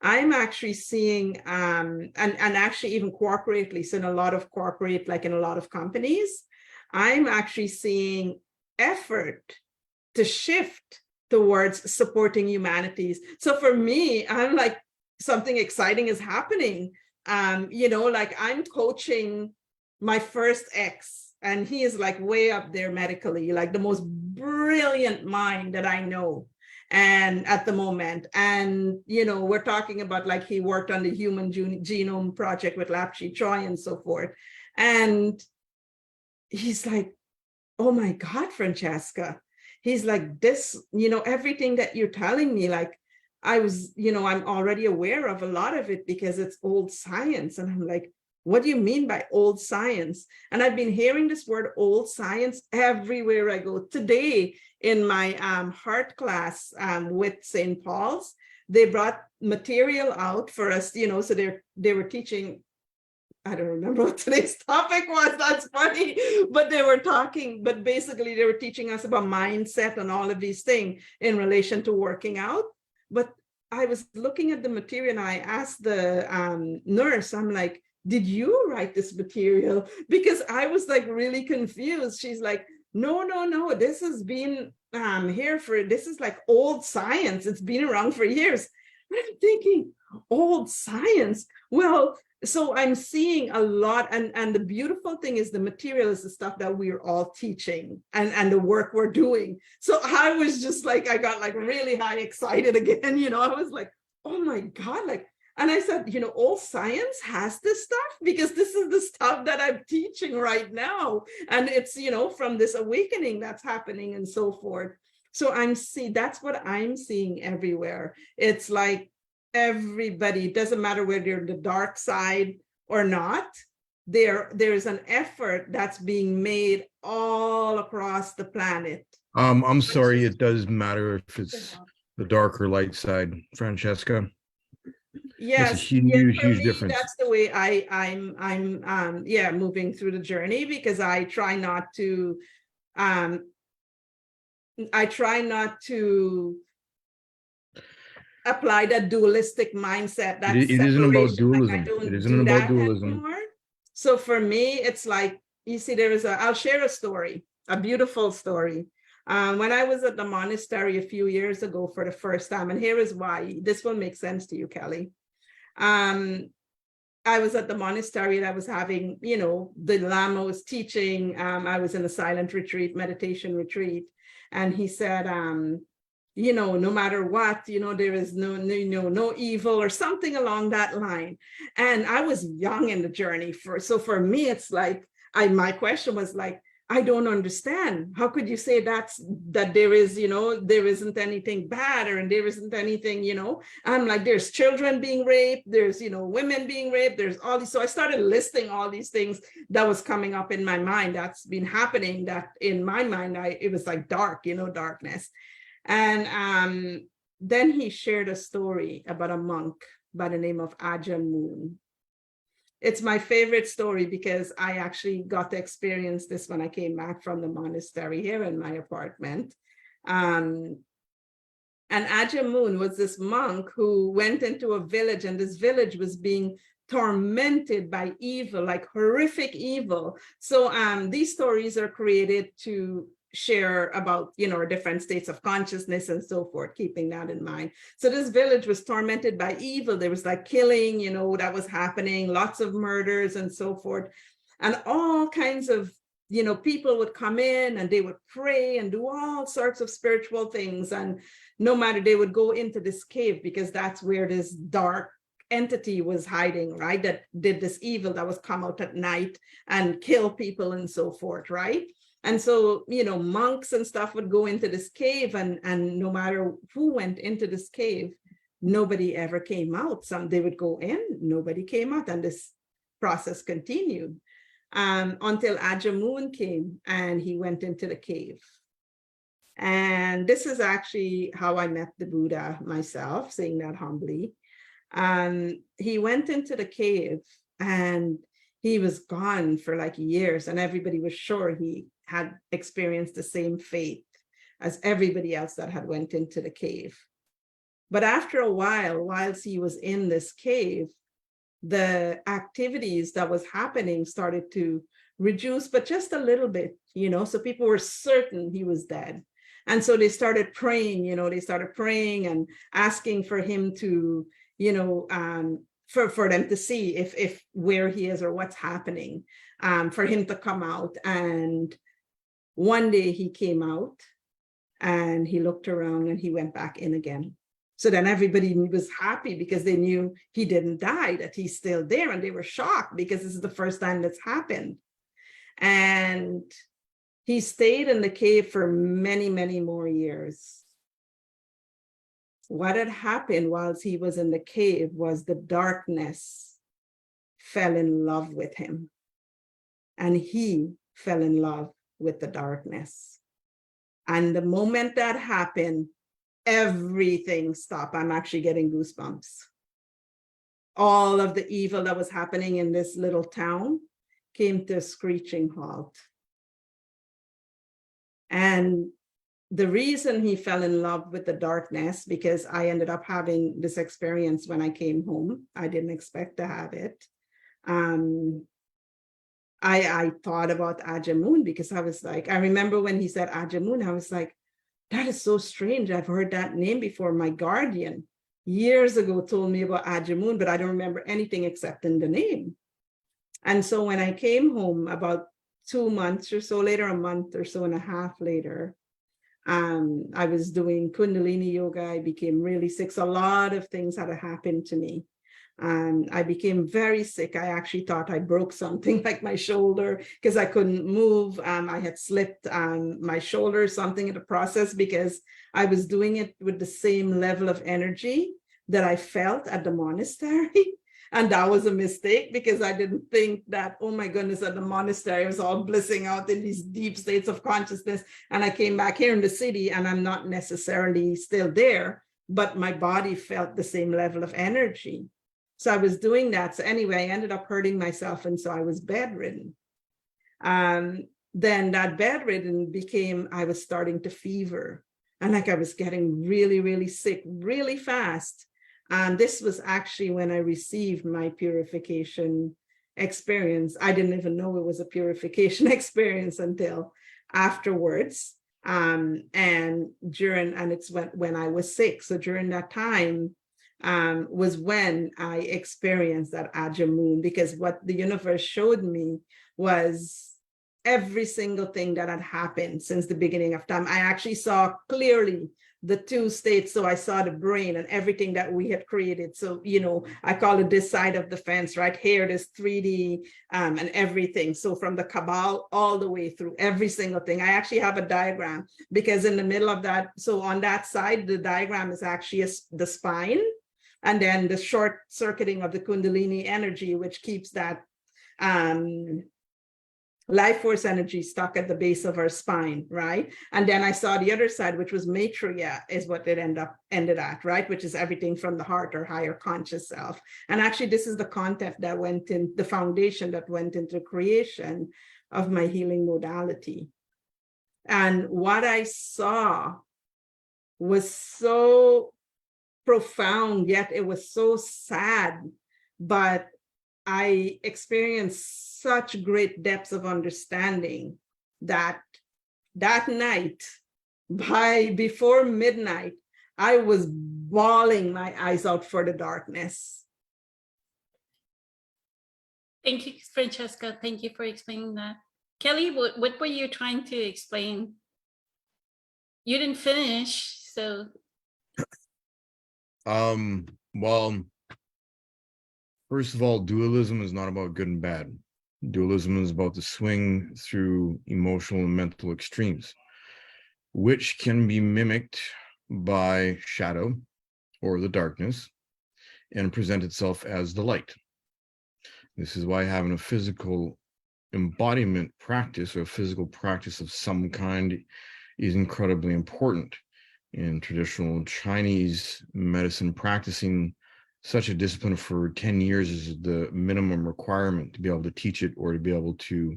I'm actually seeing, and actually even corporately, so in a lot of corporate, like in a lot of companies, I'm actually seeing effort to shift towards supporting humanities. So for me, I'm like, something exciting is happening. Like I'm coaching my first ex, and he is like way up there medically, like the most brilliant mind that I know. And at the moment, and we're talking about like he worked on the Human Genome Project with Lapchi Choi and so forth. And he's like, oh my God, Francesca. He's like, this, everything that you're telling me, like I was, I'm already aware of a lot of it because it's old science. And I'm like, what do you mean by old science? And I've been hearing this word old science everywhere I go. Today in my heart class with St. Paul's, they brought material out for us, so they were teaching. I don't remember what today's topic was. That's funny. But they were talking, but basically they were teaching us about mindset and all of these things in relation to working out. But I was looking at the material and I asked the nurse, I'm like, did you write this material? Because I was like really confused. She's like, no, this has been this is like old science. It's been around for years. And I'm thinking, old science? Well, so I'm seeing a lot, and the beautiful thing is the material is the stuff that we're all teaching and the work we're doing. So I was just like, I got like really high excited again, I was like, oh my God, like, and I said, all science has this stuff because this is the stuff that I'm teaching right now. And it's, from this awakening that's happening and so forth. So that's what I'm seeing everywhere. It's like, everybody, it doesn't matter whether you're the dark side or not, there's an effort that's being made all across the planet. I'm sorry, it does matter if it's the dark or light side, Francesca. Yes, it's a huge, for huge me, difference. that's the way I'm moving through the journey, because I try not to apply that dualistic mindset. That It isn't about separation, like dualism. I don't It isn't do about that dualism. anymore. So for me, it's like, you see, I'll share a story, a beautiful story. When I was at the monastery a few years ago for the first time, and here is why this will make sense to you, Kelly. I was at the monastery and I was having, the Lama was teaching. I was in a silent retreat, meditation retreat. And he said, no matter what, there is no evil or something along that line. And I was young in the journey. So for me, it's like, my question was like, I don't understand. How could you say that there is, there isn't anything bad, or there isn't anything, I'm like, there's children being raped, there's, women being raped, there's all these. So I started listing all these things that was coming up in my mind that's been happening, that in my mind, it was like dark, darkness. And then he shared a story about a monk by the name of Aja Moon. It's my favorite story because I actually got to experience this when I came back from the monastery here in my apartment. And Aja Moon was this monk who went into a village, and this village was being tormented by evil, like horrific evil. So these stories are created to share about, different states of consciousness and so forth, keeping that in mind. So this village was tormented by evil. There was like killing, that was happening, lots of murders and so forth. And all kinds of, people would come in and they would pray and do all sorts of spiritual things. And no matter, they would go into this cave because that's where this dark entity was hiding, right? That did this evil, that was come out at night and kill people and so forth, right? And so, monks and stuff would go into this cave, and no matter who went into this cave, nobody ever came out. They would go in, nobody came out, and this process continued until Aja Moon came and he went into the cave. And this is actually how I met the Buddha myself, saying that humbly. He went into the cave and he was gone for like years, and everybody was sure he had experienced the same fate as everybody else that had went into the cave. But after a while, whilst he was in this cave, the activities that was happening started to reduce, but just a little bit, so people were certain he was dead. And so they started praying, they started praying and asking for him to, for them to see if where he is or what's happening, for him to come out. And one day he came out and he looked around and he went back in again. So then everybody was happy because they knew he didn't die, that he's still there. And they were shocked because this is the first time that's happened. And he stayed in the cave for many, many more years. What had happened whilst he was in the cave was the darkness fell in love with him. And he fell in love with the darkness. And the moment that happened, everything stopped. I'm actually getting goosebumps. All of the evil that was happening in this little town came to a screeching halt. And the reason he fell in love with the darkness, because I ended up having this experience when I came home. I didn't expect to have it. I thought about Ajamun because I was like, I remember when he said Ajamun, I was like, that is so strange. I've heard that name before. My guardian years ago told me about Ajamun, but I don't remember anything except in the name. And so when I came home about 2 months or so later, a month or so and a half later, I was doing Kundalini yoga. I became really sick. So a lot of things had happened to me. I became very sick. I actually thought I broke something like my shoulder because I couldn't move. I had slipped my shoulder, something in the process, because I was doing it with the same level of energy that I felt at the monastery. And that was a mistake because I didn't think that, oh my goodness, at the monastery, I was all blissing out in these deep states of consciousness. And I came back here in the city and I'm not necessarily still there, but my body felt the same level of energy. So I was doing that. So anyway, I ended up hurting myself. And so I was bedridden. Then that bedridden became, I was starting to fever. And like I was getting really, really sick really fast. This was actually when I received my purification experience. I didn't even know it was a purification experience until afterwards. And it's when I was sick. So during that time was when I experienced that Ajamun, because what the universe showed me was every single thing that had happened since the beginning of time. I actually saw clearly the two states. So I saw the brain and everything that we had created. So, I call it this side of the fence, right here, this 3D and everything. So from the Cabal all the way through every single thing. I actually have a diagram because in the middle of that, so on that side, the diagram is actually the spine, and then the short circuiting of the Kundalini energy, which keeps that life force energy stuck at the base of our spine, right? And then I saw the other side, which was Maitreya, is what it ended at, right? Which is everything from the heart or higher conscious self. And actually, this is the content that went in, the foundation that went into creation of my healing modality. And what I saw was so profound, yet it was so sad, but I experienced such great depths of understanding that night, before midnight, I was bawling my eyes out for the darkness. Thank you, Francesca. Thank you for explaining that. Kelly, what were you trying to explain? You didn't finish, so. Well, first of all, dualism is not about good and bad. Dualism is about the swing through emotional and mental extremes, which can be mimicked by shadow or the darkness and present itself as the light. This is why having a physical embodiment practice or a physical practice of some kind is incredibly important. In traditional Chinese medicine, practicing such a discipline for 10 years is the minimum requirement to be able to teach it or to be able to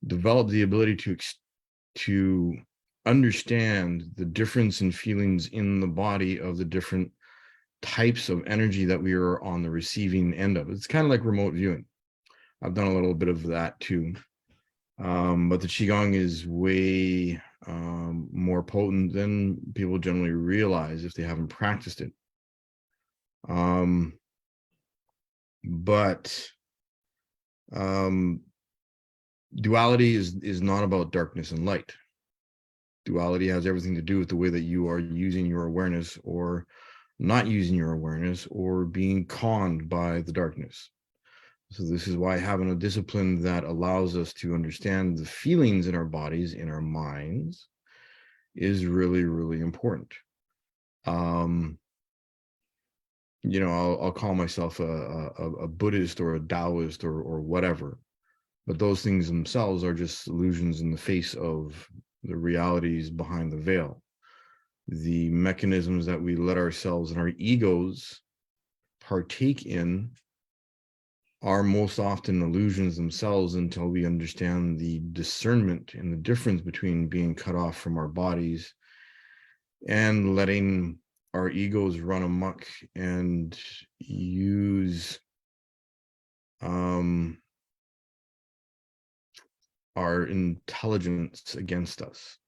develop the ability to understand the difference in feelings in the body of the different types of energy that we are on the receiving end of. It's kind of like remote viewing. I've done a little bit of that too. But the Qigong is way more potent than people generally realize if they haven't practiced it. But duality is not about darkness and light. Duality has everything to do with the way that you are using your awareness or not using your awareness or being conned by the darkness. So this is why having a discipline that allows us to understand the feelings in our bodies, in our minds, is really, really important. You know, I'll call myself a Buddhist or a Taoist or whatever, but those things themselves are just illusions in the face of the realities behind the veil. The mechanisms that we let ourselves and our egos partake in are most often illusions themselves until we understand the discernment and the difference between being cut off from our bodies and letting our egos run amok and use our intelligence against us.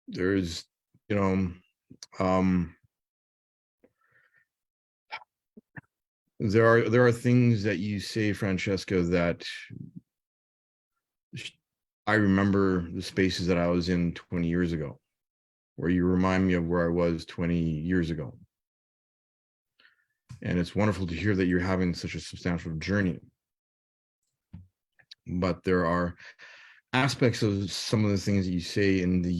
There's, you know, there are things that you say, Francesca, that I remember the spaces that I was in 20 years ago, where you remind me of where I was 20 years ago. And it's wonderful to hear that you're having such a substantial journey. But there are aspects of some of the things that you say in the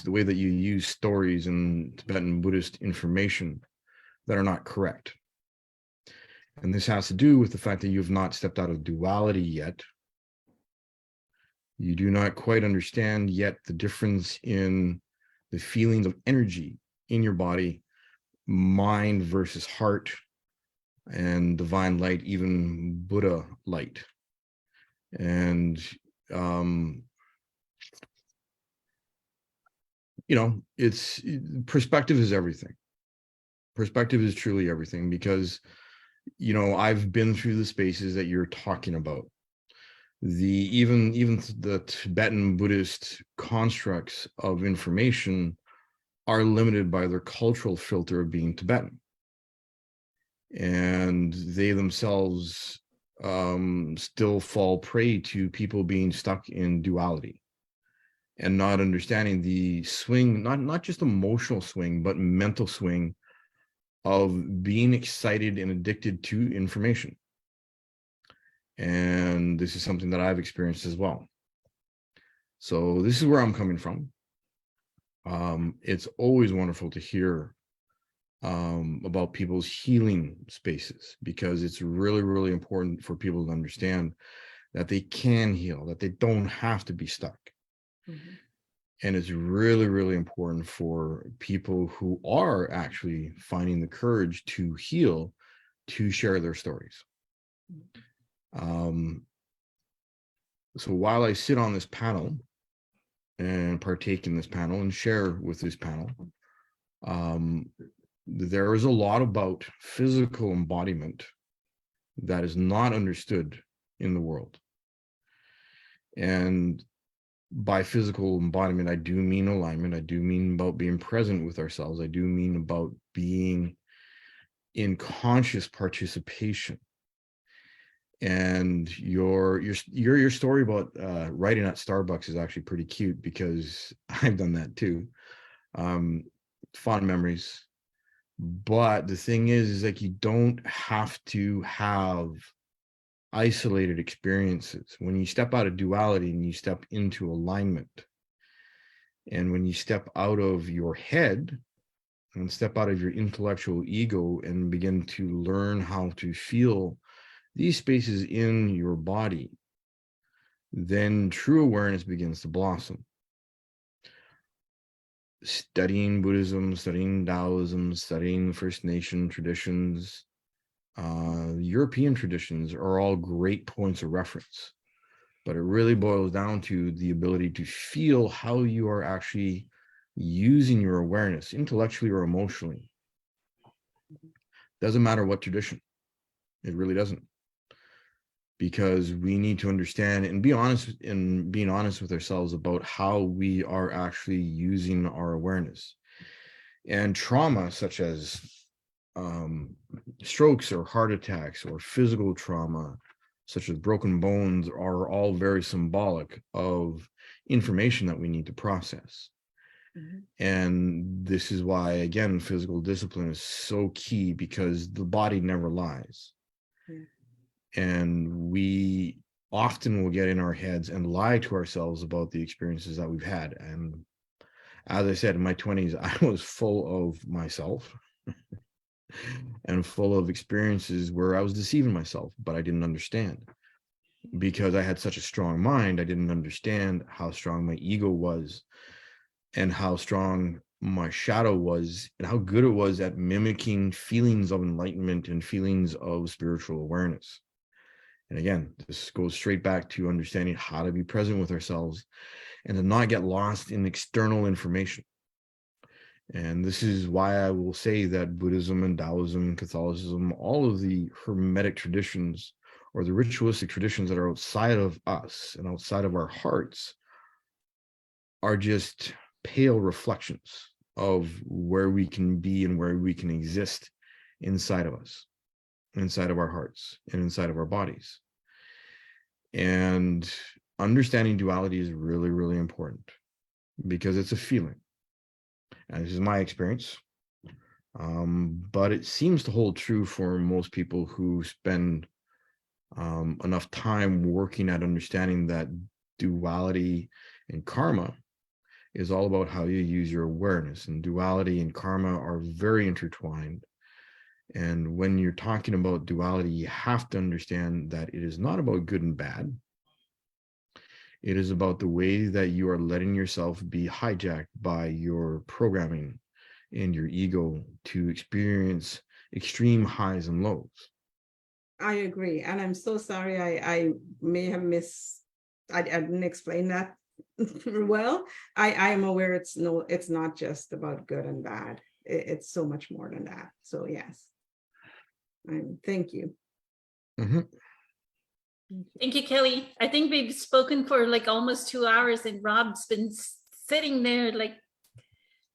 way that you use stories and Tibetan Buddhist information that are not correct. And this has to do with the fact that you have not stepped out of duality yet. You do not quite understand yet the difference in the feelings of energy in your body, mind versus heart, and divine light, even Buddha light. And, you know, perspective is everything. Perspective is truly everything, because, you know, I've been through the spaces that you're talking about. Even the Tibetan Buddhist constructs of information are limited by their cultural filter of being Tibetan. And they themselves still fall prey to people being stuck in duality and not understanding the swing, not just emotional swing, but mental swing of being excited and addicted to information. And this is something that I've experienced as well. So this is where I'm coming from. It's always wonderful to hear about people's healing spaces, because it's really, really important for people to understand that they can heal, that they don't have to be stuck. Mm-hmm. And it's really, really important for people who are actually finding the courage to heal to share their stories. So while I sit on this panel and partake in this panel and share with this panel, there is a lot about physical embodiment that is not understood in the world. And by physical embodiment, I do mean alignment. I do mean about being present with ourselves. I do mean about being in conscious participation. And your story about writing at Starbucks is actually pretty cute, because I've done that too. Fond memories. But the thing is like, you don't have to have isolated experiences. When you step out of duality and you step into alignment, and when you step out of your head and step out of your intellectual ego and begin to learn how to feel these spaces in your body, then true awareness begins to blossom. Studying Buddhism, studying Taoism, studying First Nation traditions, European traditions are all great points of reference. But it really boils down to the ability to feel how you are actually using your awareness intellectually or emotionally. Doesn't matter what tradition. It really doesn't. Because we need to understand and be honest in being honest with ourselves about how we are actually using our awareness. And trauma such as strokes or heart attacks or physical trauma such as broken bones are all very symbolic of information that we need to process. And this is why, again, physical discipline is so key, because the body never lies. And we often will get in our heads and lie to ourselves about the experiences that we've had. And as I said, in my 20s, I was full of myself and full of experiences where I was deceiving myself, but I didn't understand. Because I had such a strong mind, I didn't understand how strong my ego was and how strong my shadow was and how good it was at mimicking feelings of enlightenment and feelings of spiritual awareness. And again, this goes straight back to understanding how to be present with ourselves and to not get lost in external information. And this is why I will say that Buddhism and Taoism, Catholicism, all of the Hermetic traditions or the ritualistic traditions that are outside of us and outside of our hearts are just pale reflections of where we can be and where we can exist inside of us, inside of our hearts and inside of our bodies. And understanding duality is really, really important because it's a feeling. And this is my experience. But it seems to hold true for most people who spend enough time working at understanding that duality and karma is all about how you use your awareness, and duality and karma are very intertwined. And when you're talking about duality, you have to understand that it is not about good and bad. It is about the way that you are letting yourself be hijacked by your programming and your ego to experience extreme highs and lows. I agree. And I'm so sorry, I may have I didn't explain that well. I am aware it's not just about good and bad. It's so much more than that. So yes. Thank you. Thank you, Kelly. I think we've spoken for like almost 2 hours, and Rob's been sitting there like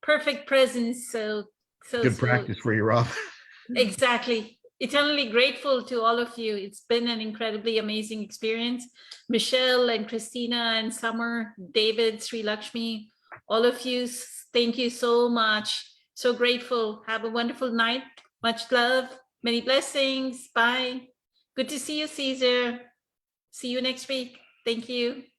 perfect presence. So Good practice for you, Rob. Exactly. Eternally grateful to all of you. It's been an incredibly amazing experience. Michelle and Christina and Summer, David, Sri Lakshmi, all of you, thank you so much. So grateful. Have a wonderful night. Much love. Many blessings. Bye. Good to see you, Caesar. See you next week. Thank you. Bye.